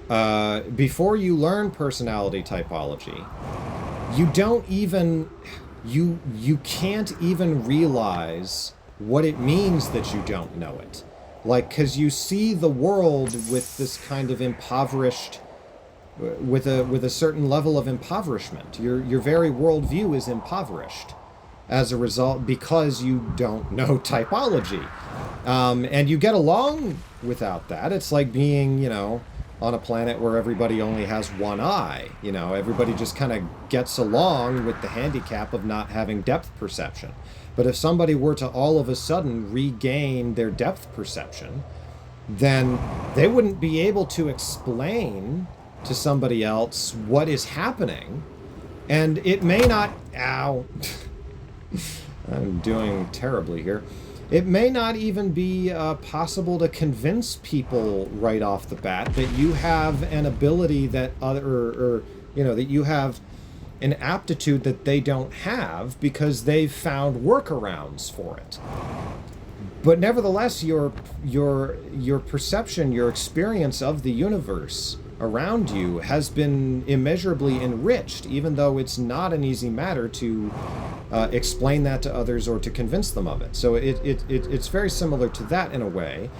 Before you learn personality typology, you don't even, you can't even realize what it means that you don't know it. Like, because you see the world with this kind of impoverished, with a certain level of impoverishment. Your very worldview is impoverished as a result, because you don't know typology. And you get along without that. It's like being, on a planet where everybody only has one eye. Everybody just kind of gets along with the handicap of not having depth perception. But if somebody were to all of a sudden regain their depth perception, then they wouldn't be able to explain to somebody else what is happening, and it may not... Ow. I'm doing terribly here. It may not even be possible to convince people right off the bat that you have an ability that or that you have an aptitude that they don't have because they've found workarounds for it. But nevertheless, your perception, your experience of the universe around you has been immeasurably enriched, even though it's not an easy matter to explain that to others or to convince them of it. So it's very similar to that in a way.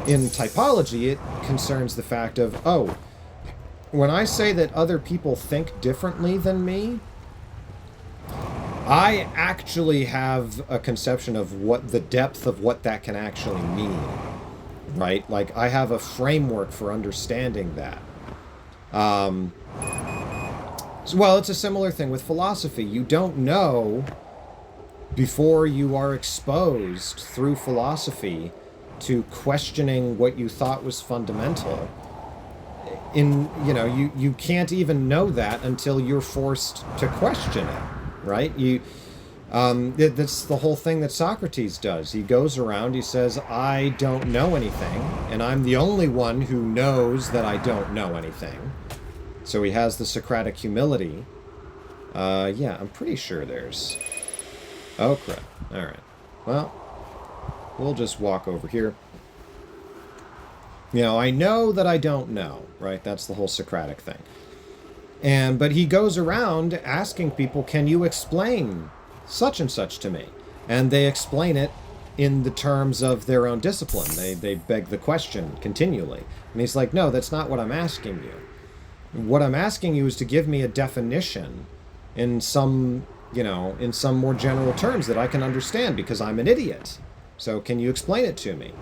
In typology, it concerns the fact of, oh, when I say that other people think differently than me, I actually have a conception of what the depth of what that can actually mean, right? Like, I have a framework for understanding that. Well, it's a similar thing with philosophy. You don't know before you are exposed through philosophy to questioning what you thought was fundamental. You can't even know that until you're forced to question it, right? That's the whole thing that Socrates does. He goes around, he says, I don't know anything, and I'm the only one who knows that I don't know anything. So he has the Socratic humility. Yeah, I'm pretty sure there's... Oh, crap. Alright. Well, we'll just walk over here. I know that I don't know, right? That's the whole Socratic thing. But he goes around asking people, can you explain such and such to me? And they explain it in the terms of their own discipline. They beg the question continually. And he's like, no, that's not what I'm asking you. What I'm asking you is to give me a definition in some more general terms that I can understand, because I'm an idiot. So can you explain it to me?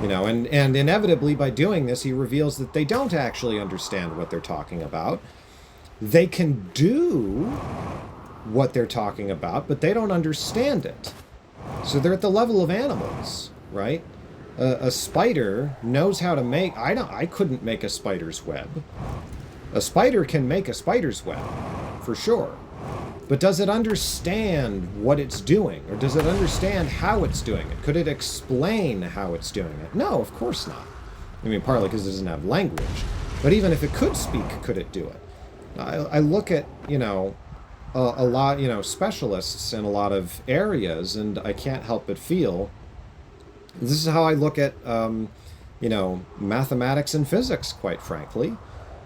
And inevitably by doing this, he reveals that they don't actually understand what they're talking about. They can do what they're talking about, but they don't understand it. So they're at the level of animals, right? A spider knows how to make... I couldn't make a spider's web. A spider can make a spider's web, for sure. But does it understand what it's doing? Or does it understand how it's doing it? Could it explain how it's doing it? No, of course not. I mean, partly because it doesn't have language. But even if it could speak, could it do it? I look at, a lot, specialists in a lot of areas, and I can't help but feel... This is how I look at, mathematics and physics, quite frankly.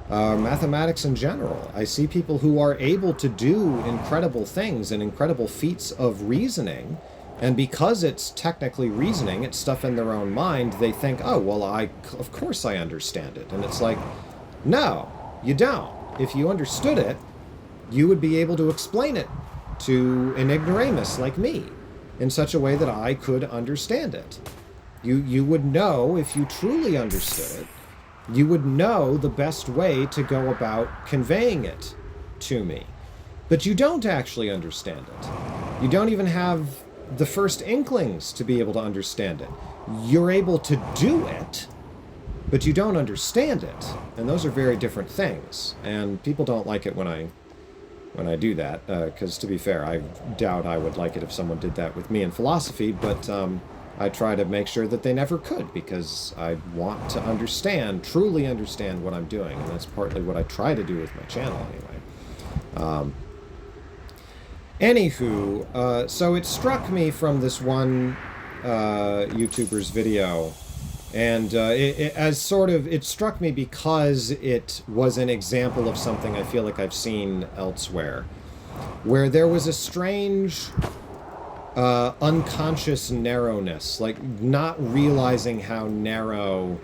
Mathematics in general. I see people who are able to do incredible things and incredible feats of reasoning, and because it's technically reasoning, it's stuff in their own mind, they think, oh, well, of course I understand it. And it's like, no, you don't. If you understood it, you would be able to explain it to an ignoramus like me in such a way that I could understand it. You would know, if you truly understood it, you would know the best way to go about conveying it to me. But you don't actually understand it. You don't even have the first inklings to be able to understand it. You're able to do it, but you don't understand it. And those are very different things. And people don't like it when I do that, because to be fair, I doubt I would like it if someone did that with me in philosophy, but I try to make sure that they never could, because I want to truly understand what I'm doing, and that's partly what I try to do with my channel anyway. Anywho, so it struck me from this one YouTuber's video, and it struck me because it was an example of something I feel like I've seen elsewhere, where there was a strange... unconscious narrowness, like not realizing how narrow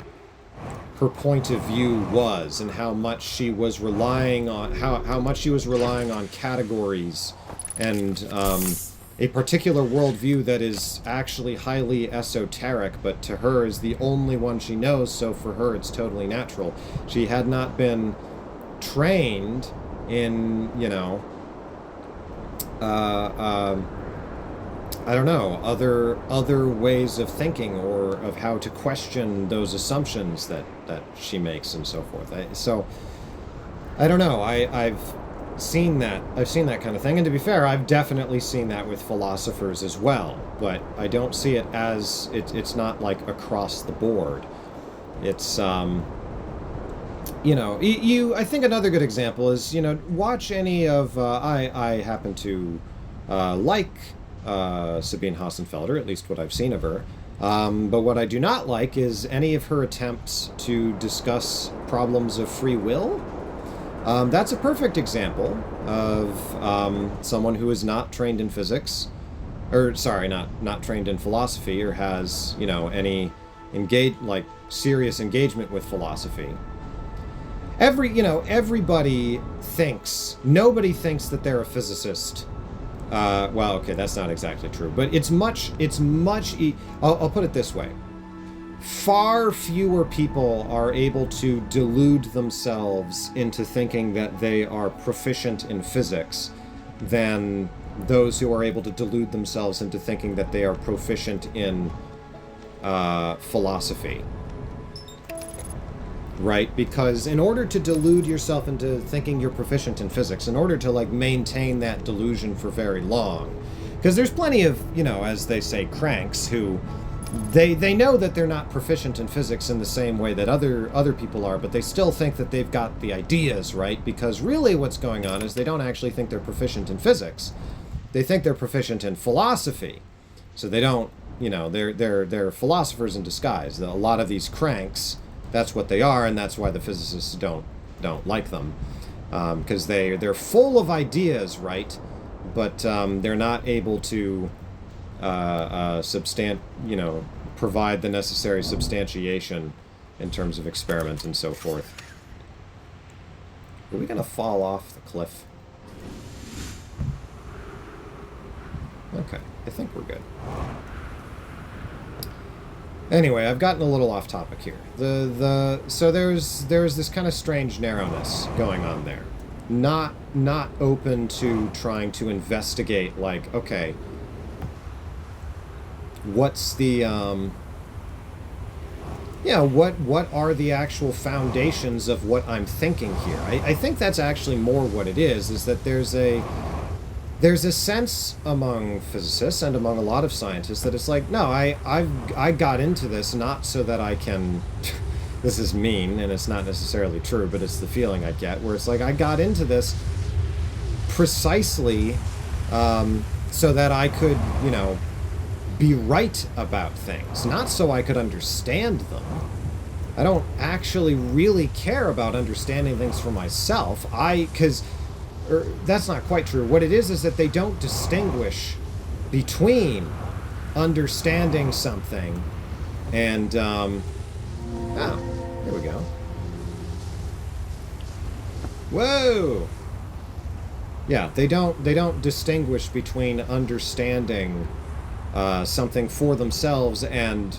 her point of view was, and how much she was relying on how much she was relying on categories and a particular worldview that is actually highly esoteric, but to her is the only one she knows, so for her it's totally natural. She had not been trained in, I don't know, other ways of thinking or of how to question those assumptions that she makes and so forth. So I don't know. seen that. I've seen that kind of thing, and to be fair, I've definitely seen that with philosophers as well. But I don't see it as it's not like across the board. It's you know, I think another good example is, you know, watch any of I happen to like Sabine Hassenfelder, at least what I've seen of her. But what I do not like is any of her attempts to discuss problems of free will. That's a perfect example of someone who is not trained in physics, or sorry, not trained in philosophy, or has, you know, any serious engagement with philosophy. Everybody thinks, nobody thinks that they're a physicist. Well, okay, that's not exactly true, but I'll put it this way. Far fewer people are able to delude themselves into thinking that they are proficient in physics than those who are able to delude themselves into thinking that they are proficient in philosophy. Right? Because in order to delude yourself into thinking you're proficient in physics, in order to like maintain that delusion for very long, because there's plenty of, you know, as they say, cranks who they know that they're not proficient in physics in the same way that other people are, but they still think that they've got the ideas right, because really what's going on is they don't actually think they're proficient in physics. They think they're proficient in philosophy. So they don't, you know, they're philosophers in disguise. A lot of these cranks, that's what they are, and that's why the physicists don't like them, because they're full of ideas, right? But they're not able to provide the necessary substantiation in terms of experiment and so forth. Are we gonna fall off the cliff? Okay, I think we're good. Anyway, I've gotten a little off topic here. So there's this kind of strange narrowness going on there. Not open to trying to investigate, like, okay, what's the what are the actual foundations of what I'm thinking here? I think that's actually more what it is that there's a sense among physicists and among a lot of scientists that it's like, no, I got into this not so that I can this is mean and it's not necessarily true, but it's the feeling I get, where it's like I got into this precisely so that I could, you know, be right about things, not so I could understand them. I don't actually really care about understanding things for myself. That's not quite true. What it is that they don't distinguish between understanding something and, here we go. Whoa! Yeah, they don't distinguish between understanding something for themselves and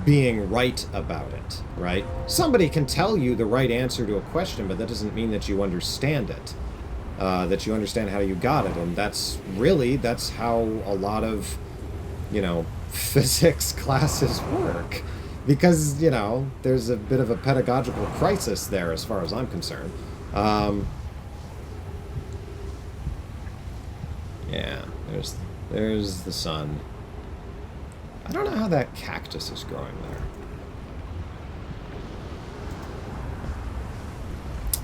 being right about it, right? Somebody can tell you the right answer to a question, but that doesn't mean that you understand it. That you understand how you got it, and that's how a lot of, you know, physics classes work, because, you know, there's a bit of a pedagogical crisis there as far as I'm concerned. Yeah, there's the sun. I don't know how that cactus is growing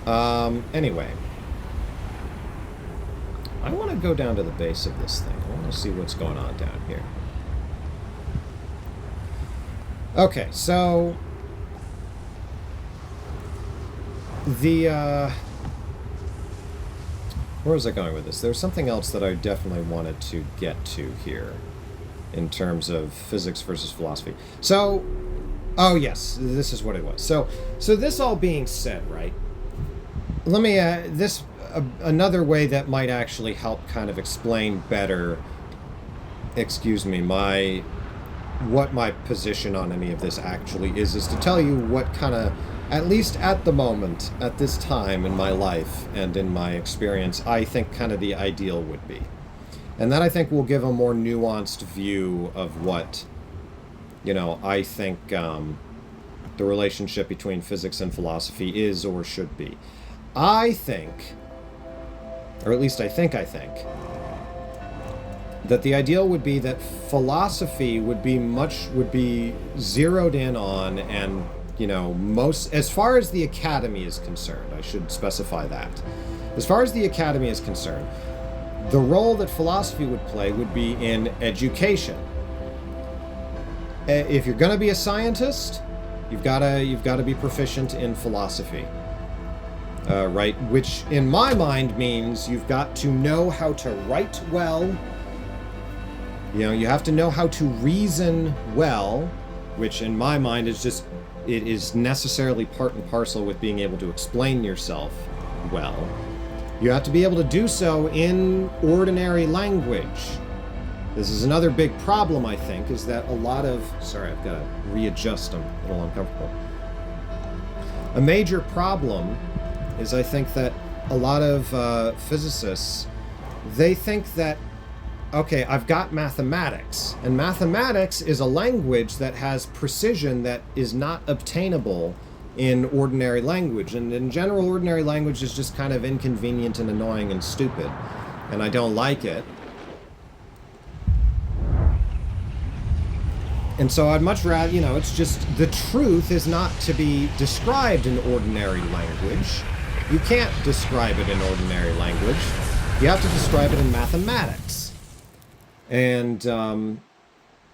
there. Anyway. I want to go down to the base of this thing. I want to see what's going on down here. Okay, so where was I going with this? There's something else that I definitely wanted to get to here in terms of physics versus philosophy. So, oh yes, this is what it was. So this all being said, right? Let me another way that might actually help kind of explain better, what my position on any of this actually is to tell you what kind of, at least at the moment, at this time in my life and in my experience, I think kind of the ideal would be. And that, I think, will give a more nuanced view of what, you know, I think the relationship between physics and philosophy is or should be. I think or at least I think, that the ideal would be that philosophy would be zeroed in on, and, you know, most, as far as the academy is concerned, I should specify that. As far as the academy is concerned, the role that philosophy would play would be in education. If you're going to be a scientist, you've got to be proficient in philosophy. Right? Which, in my mind, means you've got to know how to write well. You know, you have to know how to reason well, which, in my mind, is just, it is necessarily part and parcel with being able to explain yourself well. You have to be able to do so in ordinary language. This is another big problem, I think, is that a lot of... Sorry, I've got to readjust. I'm a little uncomfortable. A major problem is, I think, that a lot of physicists, they think that, okay, I've got mathematics, and mathematics is a language that has precision that is not obtainable in ordinary language. And in general, ordinary language is just kind of inconvenient and annoying and stupid, and I don't like it. And so I'd much rather, you know, it's just, the truth is not to be described in ordinary language. You can't describe it in ordinary language. You have to describe it in mathematics. And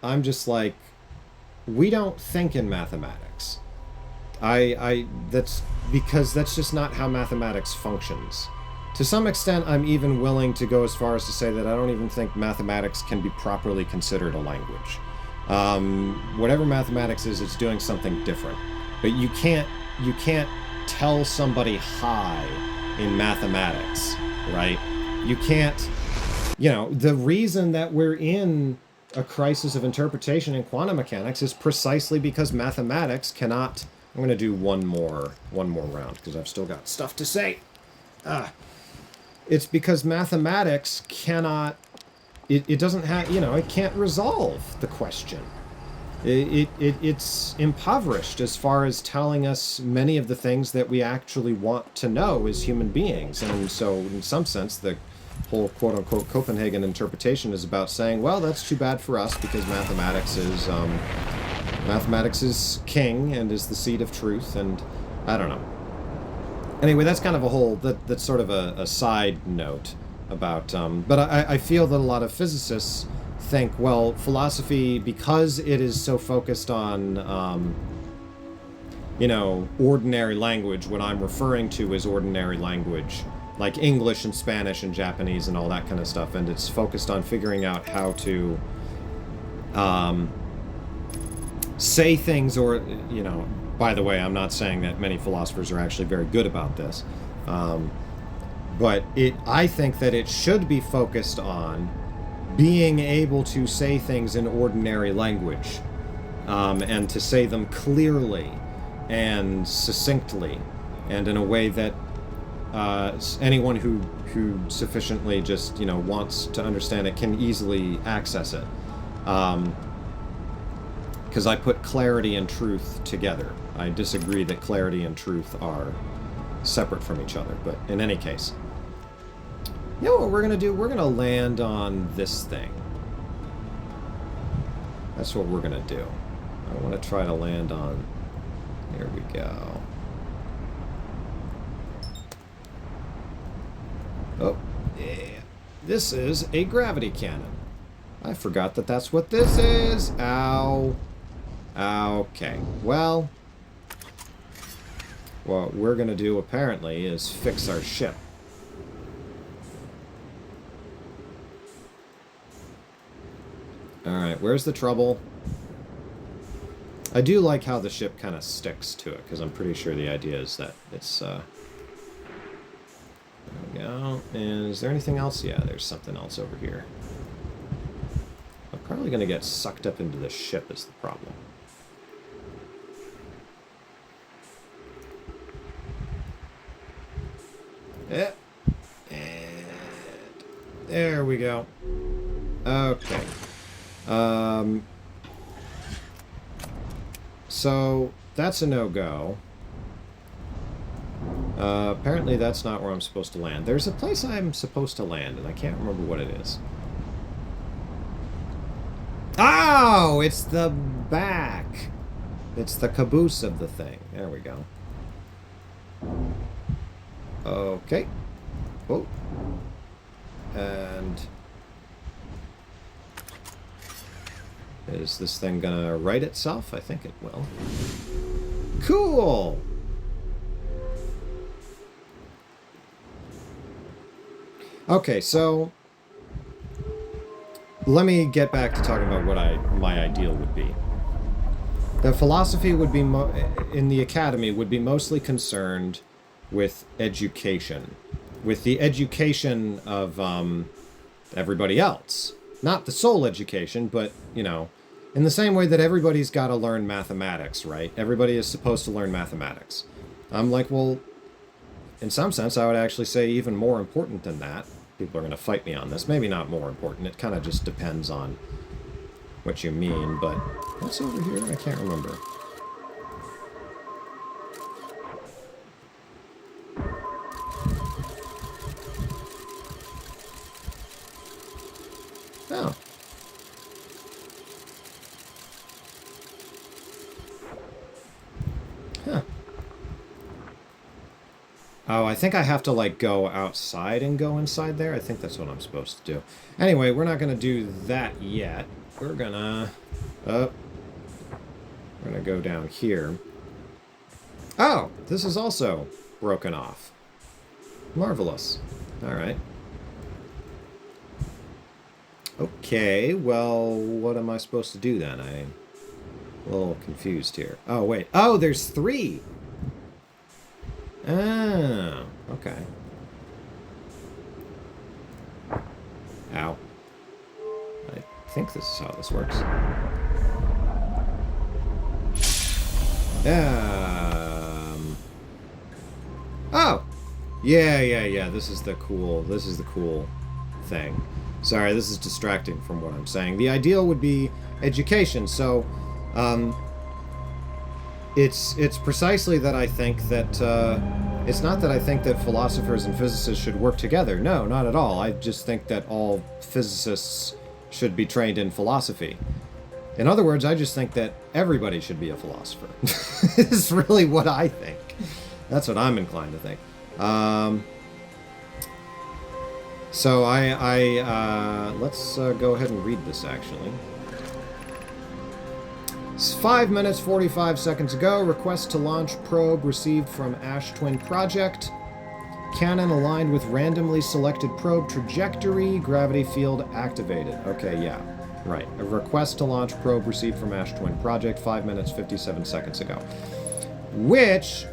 I'm just like, we don't think in mathematics. That's because that's just not how mathematics functions. To some extent, I'm even willing to go as far as to say that I don't even think mathematics can be properly considered a language. Whatever mathematics is, it's doing something different. But you can't tell somebody hi in mathematics, right? You can't, you know, the reason that we're in a crisis of interpretation in quantum mechanics is precisely because mathematics cannot... I'm going to do one more round because I've still got stuff to say. It's because mathematics cannot... It doesn't have, you know, it can't resolve the question. It's impoverished as far as telling us many of the things that we actually want to know as human beings. And so, in some sense, the whole quote-unquote Copenhagen interpretation is about saying, well, that's too bad for us because mathematics is king and is the seed of truth, and I don't know. Anyway, that's kind of a whole, that's sort of a side note about, but I feel that a lot of physicists think, well, philosophy, because it is so focused on, you know, ordinary language, what I'm referring to is ordinary language, like English and Spanish and Japanese and all that kind of stuff, and it's focused on figuring out how to say things, or, you know, by the way, I'm not saying that many philosophers are actually very good about this, but I think that it should be focused on being able to say things in ordinary language, and to say them clearly and succinctly, and in a way that anyone who sufficiently just, you know, wants to understand it can easily access it. Because I put clarity and truth together. I disagree that clarity and truth are separate from each other, but in any case. You know what we're going to do? We're going to land on this thing. That's what we're going to do. I want to try to land on... Here we go. Oh, yeah. This is a gravity cannon. I forgot that that's what this is. Ow. Okay. Well, what we're going to do, apparently, is fix our ship. Alright, where's the trouble? I do like how the ship kind of sticks to it, because I'm pretty sure the idea is that it's, There we go. And is there anything else? Yeah, there's something else over here. I'm probably going to get sucked up into the ship is the problem. Yeah. And there we go. Okay. So that's a no-go. Apparently that's not where I'm supposed to land. There's a place I'm supposed to land, and I can't remember what it is. Oh, it's the back. It's the caboose of the thing. There we go. Okay. Oh. And... is this thing gonna right itself? I think it will. Cool! Okay, so... let me get back to talking about what my ideal would be. The philosophy would be, in the academy, would be mostly concerned with education. With the education of everybody else. Not the sole education, but, you know, in the same way that everybody's got to learn mathematics, right? Everybody is supposed to learn mathematics. I'm like, well, in some sense, I would actually say even more important than that. People are going to fight me on this. Maybe not more important. It kind of just depends on what you mean, but what's over here? I can't remember. Oh. Huh. Oh, I think I have to, like, go outside and go inside there. I think that's what I'm supposed to do. Anyway, we're not going to do that yet. We're gonna... we're gonna go down here. Oh! This is also broken off. Marvelous. Alright. Okay, well, what am I supposed to do then? I'm a little confused here. Oh, wait. Oh, there's 3! Oh, okay. Ow. I think this is how this works. Oh! Yeah. This is the cool thing. Sorry, this is distracting from what I'm saying. The ideal would be education, so, it's precisely that I think that, it's not that I think that philosophers and physicists should work together. No, not at all. I just think that all physicists should be trained in philosophy. In other words, I just think that everybody should be a philosopher. It's really what I think. That's what I'm inclined to think. So let's go ahead and read this, actually. It's 5 minutes, 45 seconds ago. Request to launch probe received from Ash Twin Project. Cannon aligned with randomly selected probe trajectory. Gravity field activated. Okay, yeah. Right. A request to launch probe received from Ash Twin Project 5 minutes, 57 seconds ago. Which...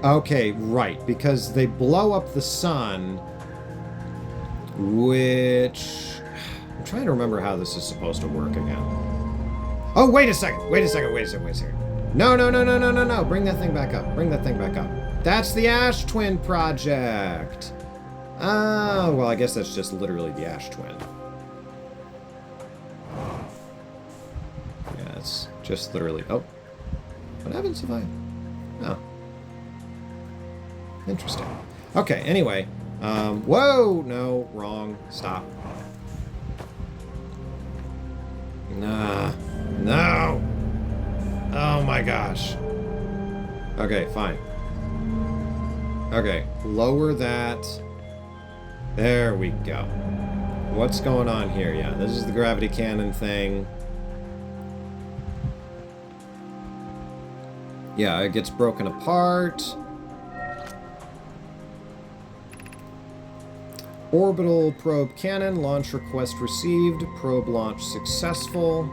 okay, right. Because they blow up the sun... which... I'm trying to remember how this is supposed to work again. Oh, wait a second. No. Bring that thing back up. That's the Ash Twin Project. Oh, well, I guess that's just literally the Ash Twin. Yeah, it's just literally... oh. What happens if I... oh. Interesting. Okay, anyway. Whoa! No, wrong. Stop. Nah. No! Oh my gosh. Okay, fine. Okay, lower that. There we go. What's going on here? Yeah, this is the gravity cannon thing. Yeah, it gets broken apart. Orbital probe cannon, launch request received, probe launch successful.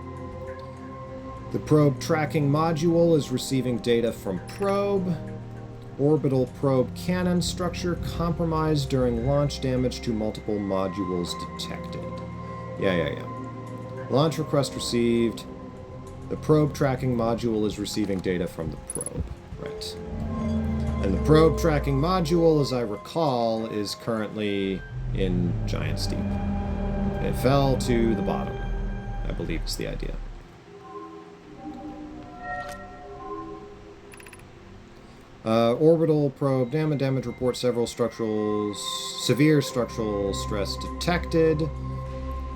The probe tracking module is receiving data from probe. Orbital probe cannon structure compromised during launch, damage to multiple modules detected. Yeah. Launch request received. The probe tracking module is receiving data from the probe. Right. And the probe tracking module, as I recall, is currently in Giant Steep. It fell to the bottom, I believe is the idea. Orbital probe damage report several severe structural stress detected.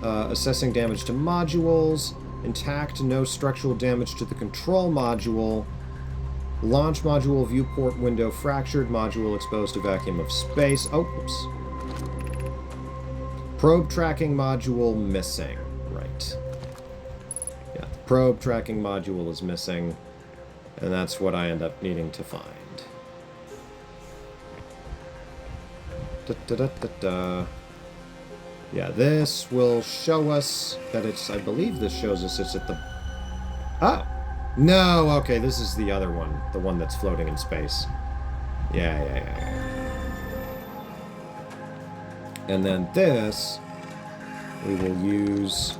Assessing damage to modules. Intact, no structural damage to the control module. Launch module viewport window fractured. Module exposed to vacuum of space. Oh, oops. Probe tracking module missing. Right. Yeah, the probe tracking module is missing. And that's what I end up needing to find. Yeah, this will show us that it's... I believe this shows us it's at the... Oh! No, okay, this is the other one. The one that's floating in space. Yeah. And then this... we will use...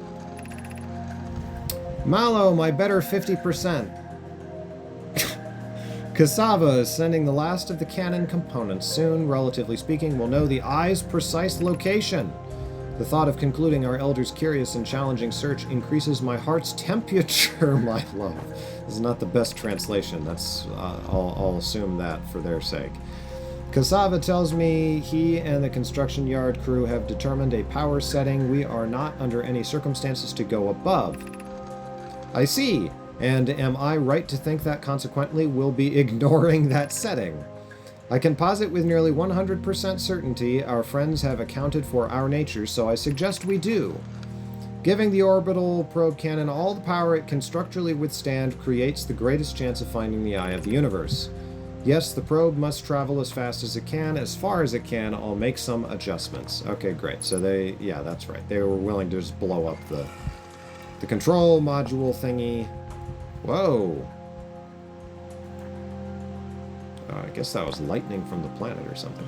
Mallow, my better 50%. Cassava is sending the last of the cannon components. Soon, relatively speaking, we'll know the eye's precise location. The thought of concluding our elder's curious and challenging search increases my heart's temperature, my love. This is not the best translation. That's I'll assume that for their sake. Cassava tells me he and the construction yard crew have determined a power setting we are not under any circumstances to go above. I see. And am I right to think that consequently we'll be ignoring that setting? I can posit with nearly 100% certainty our friends have accounted for our nature, so I suggest we do. Giving the orbital probe cannon all the power it can structurally withstand creates the greatest chance of finding the eye of the universe. Yes, the probe must travel as fast as it can, as far as it can. I'll make some adjustments. Okay, great. So yeah, that's right. They were willing to just blow up the control module thingy. Whoa. I guess that was lightning from the planet or something.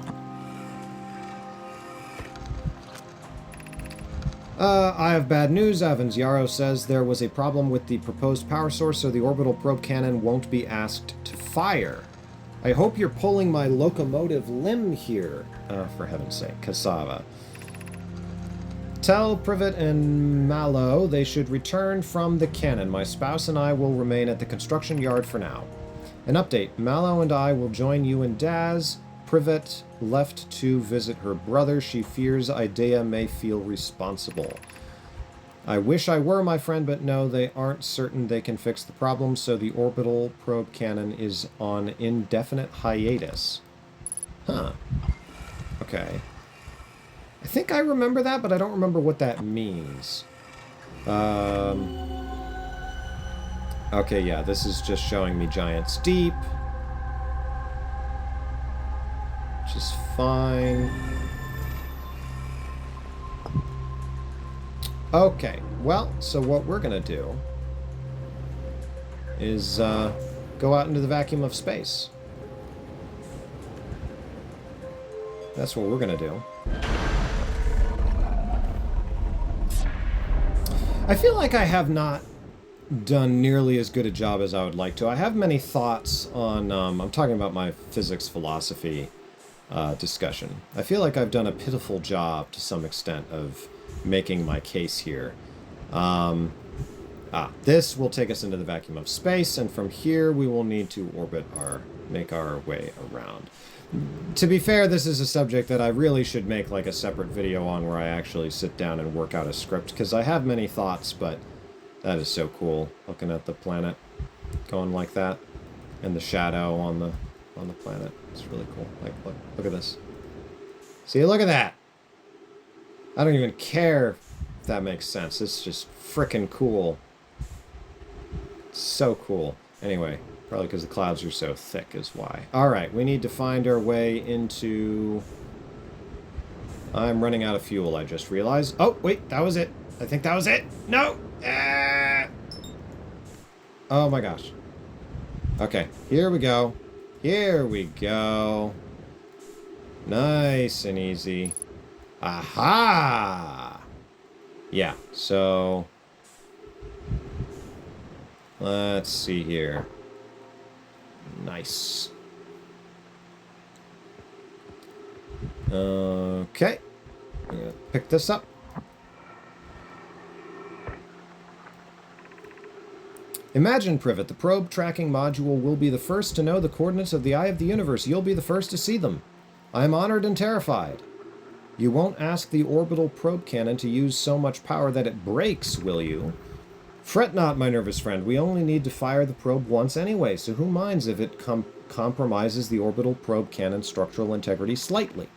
I have bad news, Evans. Yarrow says there was a problem with the proposed power source, so the orbital probe cannon won't be asked to fire. I hope you're pulling my locomotive limb here, for heaven's sake. Cassava. Tell Privet and Mallow they should return from the cannon. My spouse and I will remain at the construction yard for now. An update. Mallow and I will join you and Daz. Privet left to visit her brother. She fears Idea may feel responsible. I wish I were, my friend, but no, they aren't certain they can fix the problem, so the orbital probe cannon is on indefinite hiatus. Huh. Okay. I think I remember that, but I don't remember what that means. Okay, yeah, this is just showing me Giant's Deep. Which is fine. Okay, well, so what we're gonna do is go out into the vacuum of space. That's what we're gonna do. I feel like I have not done nearly as good a job as I would like to. I have many thoughts on, I'm talking about my physics philosophy discussion. I feel like I've done a pitiful job to some extent of making my case here. This will take us into the vacuum of space, and from here we will need to make our way around. To be fair, this is a subject that I really should make like a separate video on where I actually sit down and work out a script, because I have many thoughts, but that is so cool, looking at the planet going like that, and the shadow on the planet. It's really cool. Like, look at this. See, look at that! I don't even care if that makes sense. It's just frickin' cool. It's so cool. Anyway. Probably because the clouds are so thick is why. Alright, we need to find our way into... I'm running out of fuel, I just realized. Oh, wait, that was it. I think that was it. No! Oh my gosh. Okay, here we go. Here we go. Nice and easy. Aha! Yeah, so... let's see here. Nice. Okay. I'm gonna pick this up. Imagine, Privet, the probe tracking module will be the first to know the coordinates of the eye of the universe. You'll be the first to see them. I am honored and terrified. You won't ask the orbital probe cannon to use so much power that it breaks, will you? Fret not, my nervous friend. We only need to fire the probe once anyway, so who minds if it compromises the orbital probe cannon's structural integrity slightly?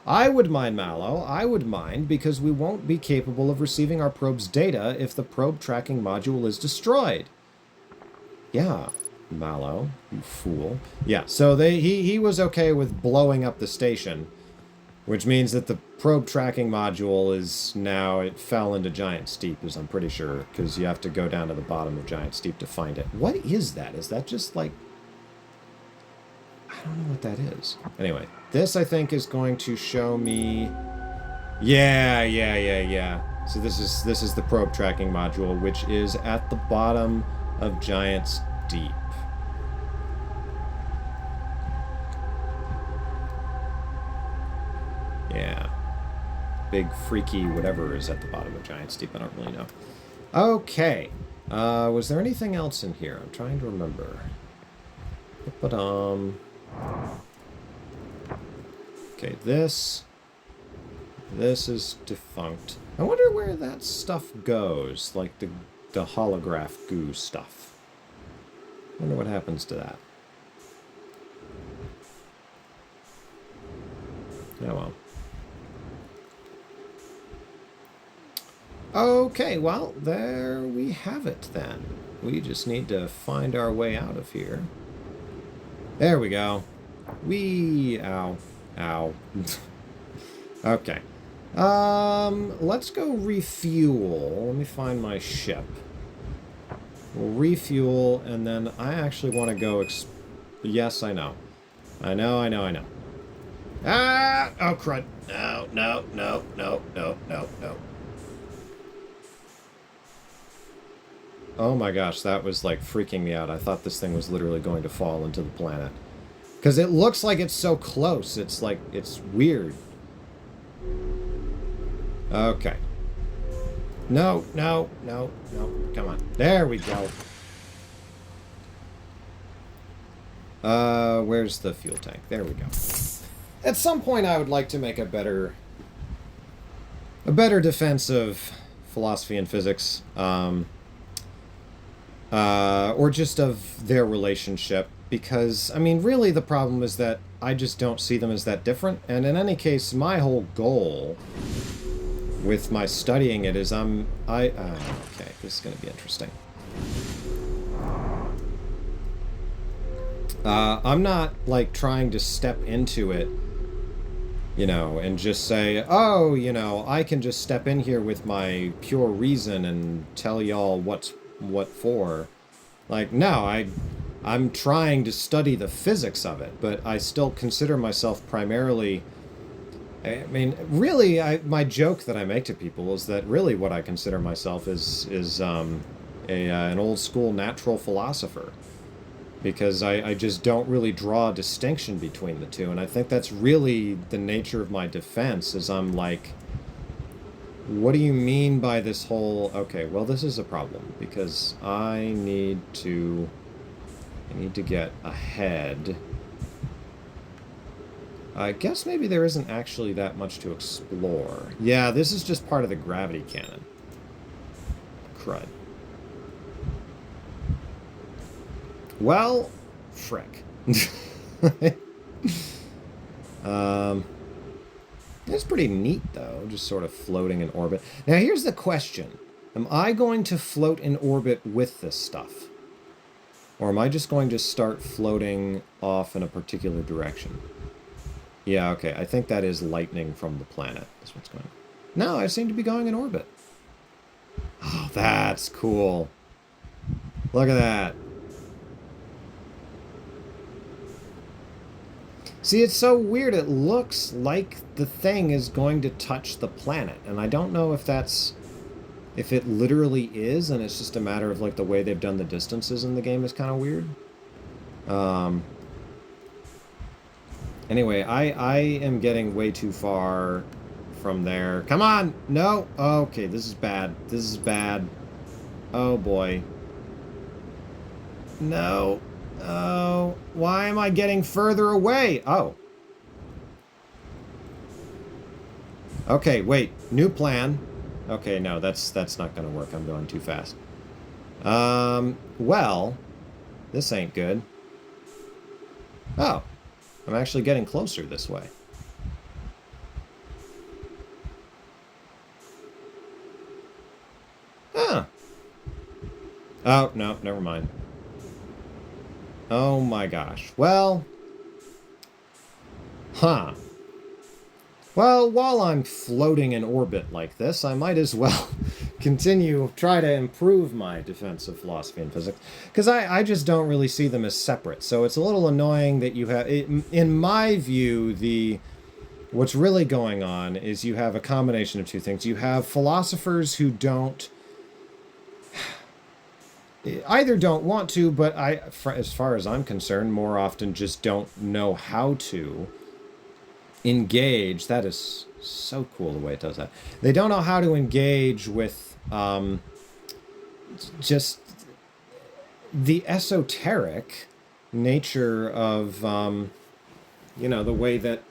I would mind, Mallow. I would mind, because we won't be capable of receiving our probe's data if the probe tracking module is destroyed. Yeah, Mallow, you fool. Yeah, so he was okay with blowing up the station, which means that the probe tracking module is now, it fell into Giant Steep, as I'm pretty sure, because you have to go down to the bottom of Giant Steep to find it. What is that? Is that just like... I don't know what that is. Anyway, this I think is going to show me... Yeah. So this is the probe tracking module, which is at the bottom of Giant Steep. Yeah. Big freaky whatever is at the bottom of Giant Steep. I don't really know. Okay. Was there anything else in here? I'm trying to remember. But okay, this is defunct. I wonder where that stuff goes, like the holograph goo stuff. I wonder what happens to that. Oh well. Okay, well, there we have it then. We just need to find our way out of here. There we go. Ow. Okay. Let's go refuel. Let me find my ship. We'll refuel, and then I actually want to go yes, I know. I know. Ah! Oh, crud. No. Oh my gosh, that was like freaking me out. I thought this thing was literally going to fall into the planet. Because it looks like it's so close. It's like, it's weird. Okay. No. Come on. There we go. Where's the fuel tank? There we go. At some point I would like to make a better defense of philosophy and physics. Or just of their relationship, because, I mean, really the problem is that I just don't see them as that different, and in any case, my whole goal with my studying it is okay, this is going to be interesting. I'm not, like, trying to step into it, you know, and just say, oh, you know, I can just step in here with my pure reason and tell y'all what for. Like, no, I'm trying to study the physics of it, but I still consider myself primarily... I mean, really, my joke that I make to people is that really what I consider myself is an old-school natural philosopher. Because I just don't really draw a distinction between the two, and I think that's really the nature of my defense, is I'm like... What do you mean by this whole... Okay, well, this is a problem, because I need to get ahead. I guess maybe there isn't actually that much to explore. Yeah, this is just part of the gravity cannon. Crud. Well, frick. It's pretty neat, though, just sort of floating in orbit. Now, here's the question. Am I going to float in orbit with this stuff? Or am I just going to start floating off in a particular direction? Yeah, okay, I think that is lightning from the planet. That's what's going on. No, I seem to be going in orbit. Oh, that's cool. Look at that. See, it's so weird. It looks like the thing is going to touch the planet. And I don't know if that's... if it literally is, and it's just a matter of, like, the way they've done the distances in the game is kind of weird. Anyway, I am getting way too far from there. Come on! No! Okay, this is bad. This is bad. Oh, boy. No. Oh, why am I getting further away? Oh. Okay, wait. New plan. Okay, no, that's not gonna work. I'm going too fast. Well, this ain't good. Oh, I'm actually getting closer this way. Huh. Oh, no, never mind. Oh my gosh. Well, huh. Well, while I'm floating in orbit like this, I might as well try to improve my defense of philosophy and physics, because I just don't really see them as separate. So it's a little annoying that you have, in my view, what's really going on is you have a combination of two things. You have philosophers who either don't want to, but as far as I'm concerned, more often just don't know how to engage. That is so cool the way it does that. They don't know how to engage with just the esoteric nature of the way that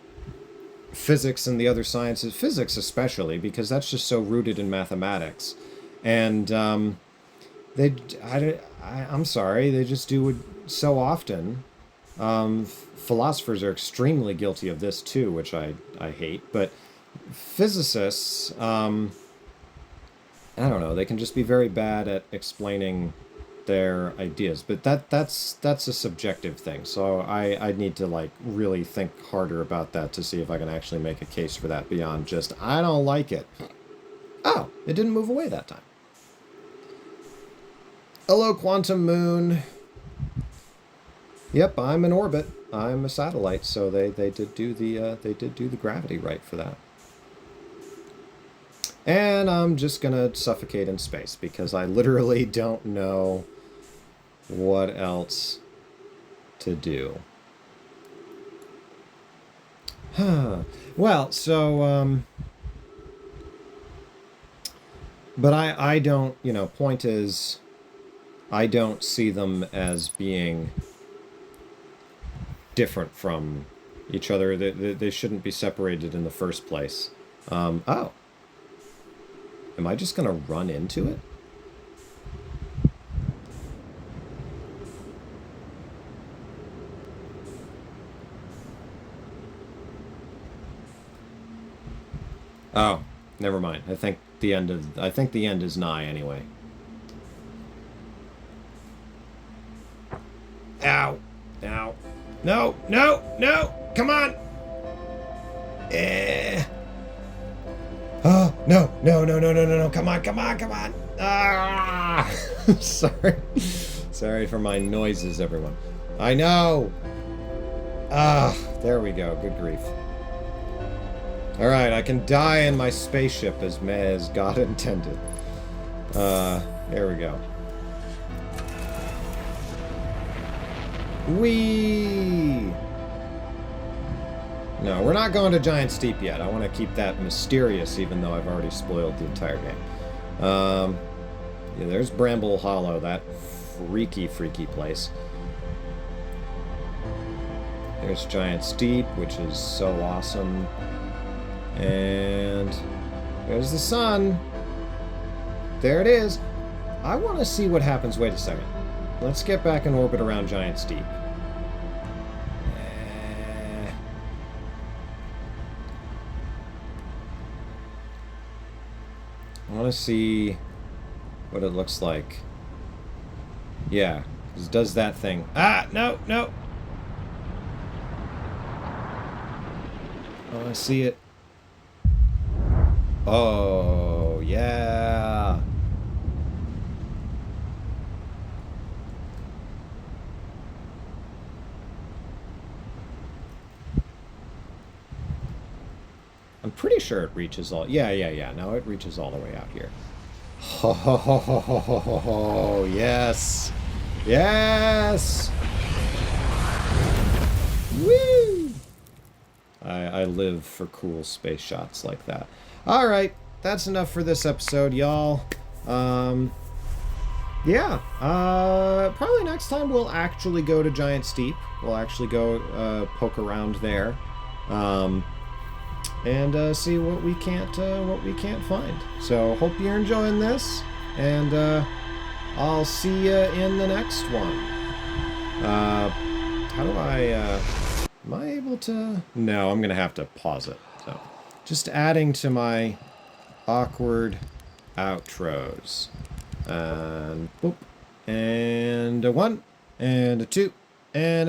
physics and the other sciences, physics especially, because that's just so rooted in mathematics, and I'm sorry, they just do it so often. Philosophers are extremely guilty of this too, which I hate. But physicists, I don't know, they can just be very bad at explaining their ideas. But that's a subjective thing. So I need to like really think harder about that to see if I can actually make a case for that beyond just I don't like it. Oh, it didn't move away that time. Hello, Quantum Moon. Yep, I'm in orbit. I'm a satellite, so they did do the gravity right for that. And I'm just gonna suffocate in space because I literally don't know what else to do. Well, so but I don't, point is I don't see them as being different from each other. They shouldn't be separated in the first place. Oh. Am I just going to run into it? Oh, never mind. I think the end is nigh anyway. Ow. Ow. No, no, no! Come on! Oh, no, no, no, no, no, no, no, come on, come on, come on! Ah! Sorry. Sorry for my noises, everyone. I know! Ah, there we go, good grief. Alright, I can die in my spaceship as God intended. There we go. Whee! No, we're not going to Giant Steep yet. I want to keep that mysterious, even though I've already spoiled the entire game. Yeah, there's Bramble Hollow, that freaky, freaky place. There's Giant Steep, which is so awesome. And there's the sun. There it is. I want to see what happens. Wait a second. Let's get back in orbit around Giant Steep. I want to see what it looks like. Yeah, it does that thing. Ah, no, no. I want to see it. Oh, yeah. I'm pretty sure it reaches all... Yeah. No, it reaches all the way out here. Ho, ho, ho, ho, ho, ho, ho, ho. Yes. Yes. Woo. I live for cool space shots like that. All right. That's enough for this episode, y'all. yeah, probably next time we'll actually go to Giant Steep. We'll actually go poke around there, um, and see what we can't find. So hope you're enjoying this, and I'll see you in the next one. How do I? Am I able to? No, I'm gonna have to pause it. So, just adding to my awkward outros. And boop. And a 1, and a 2, and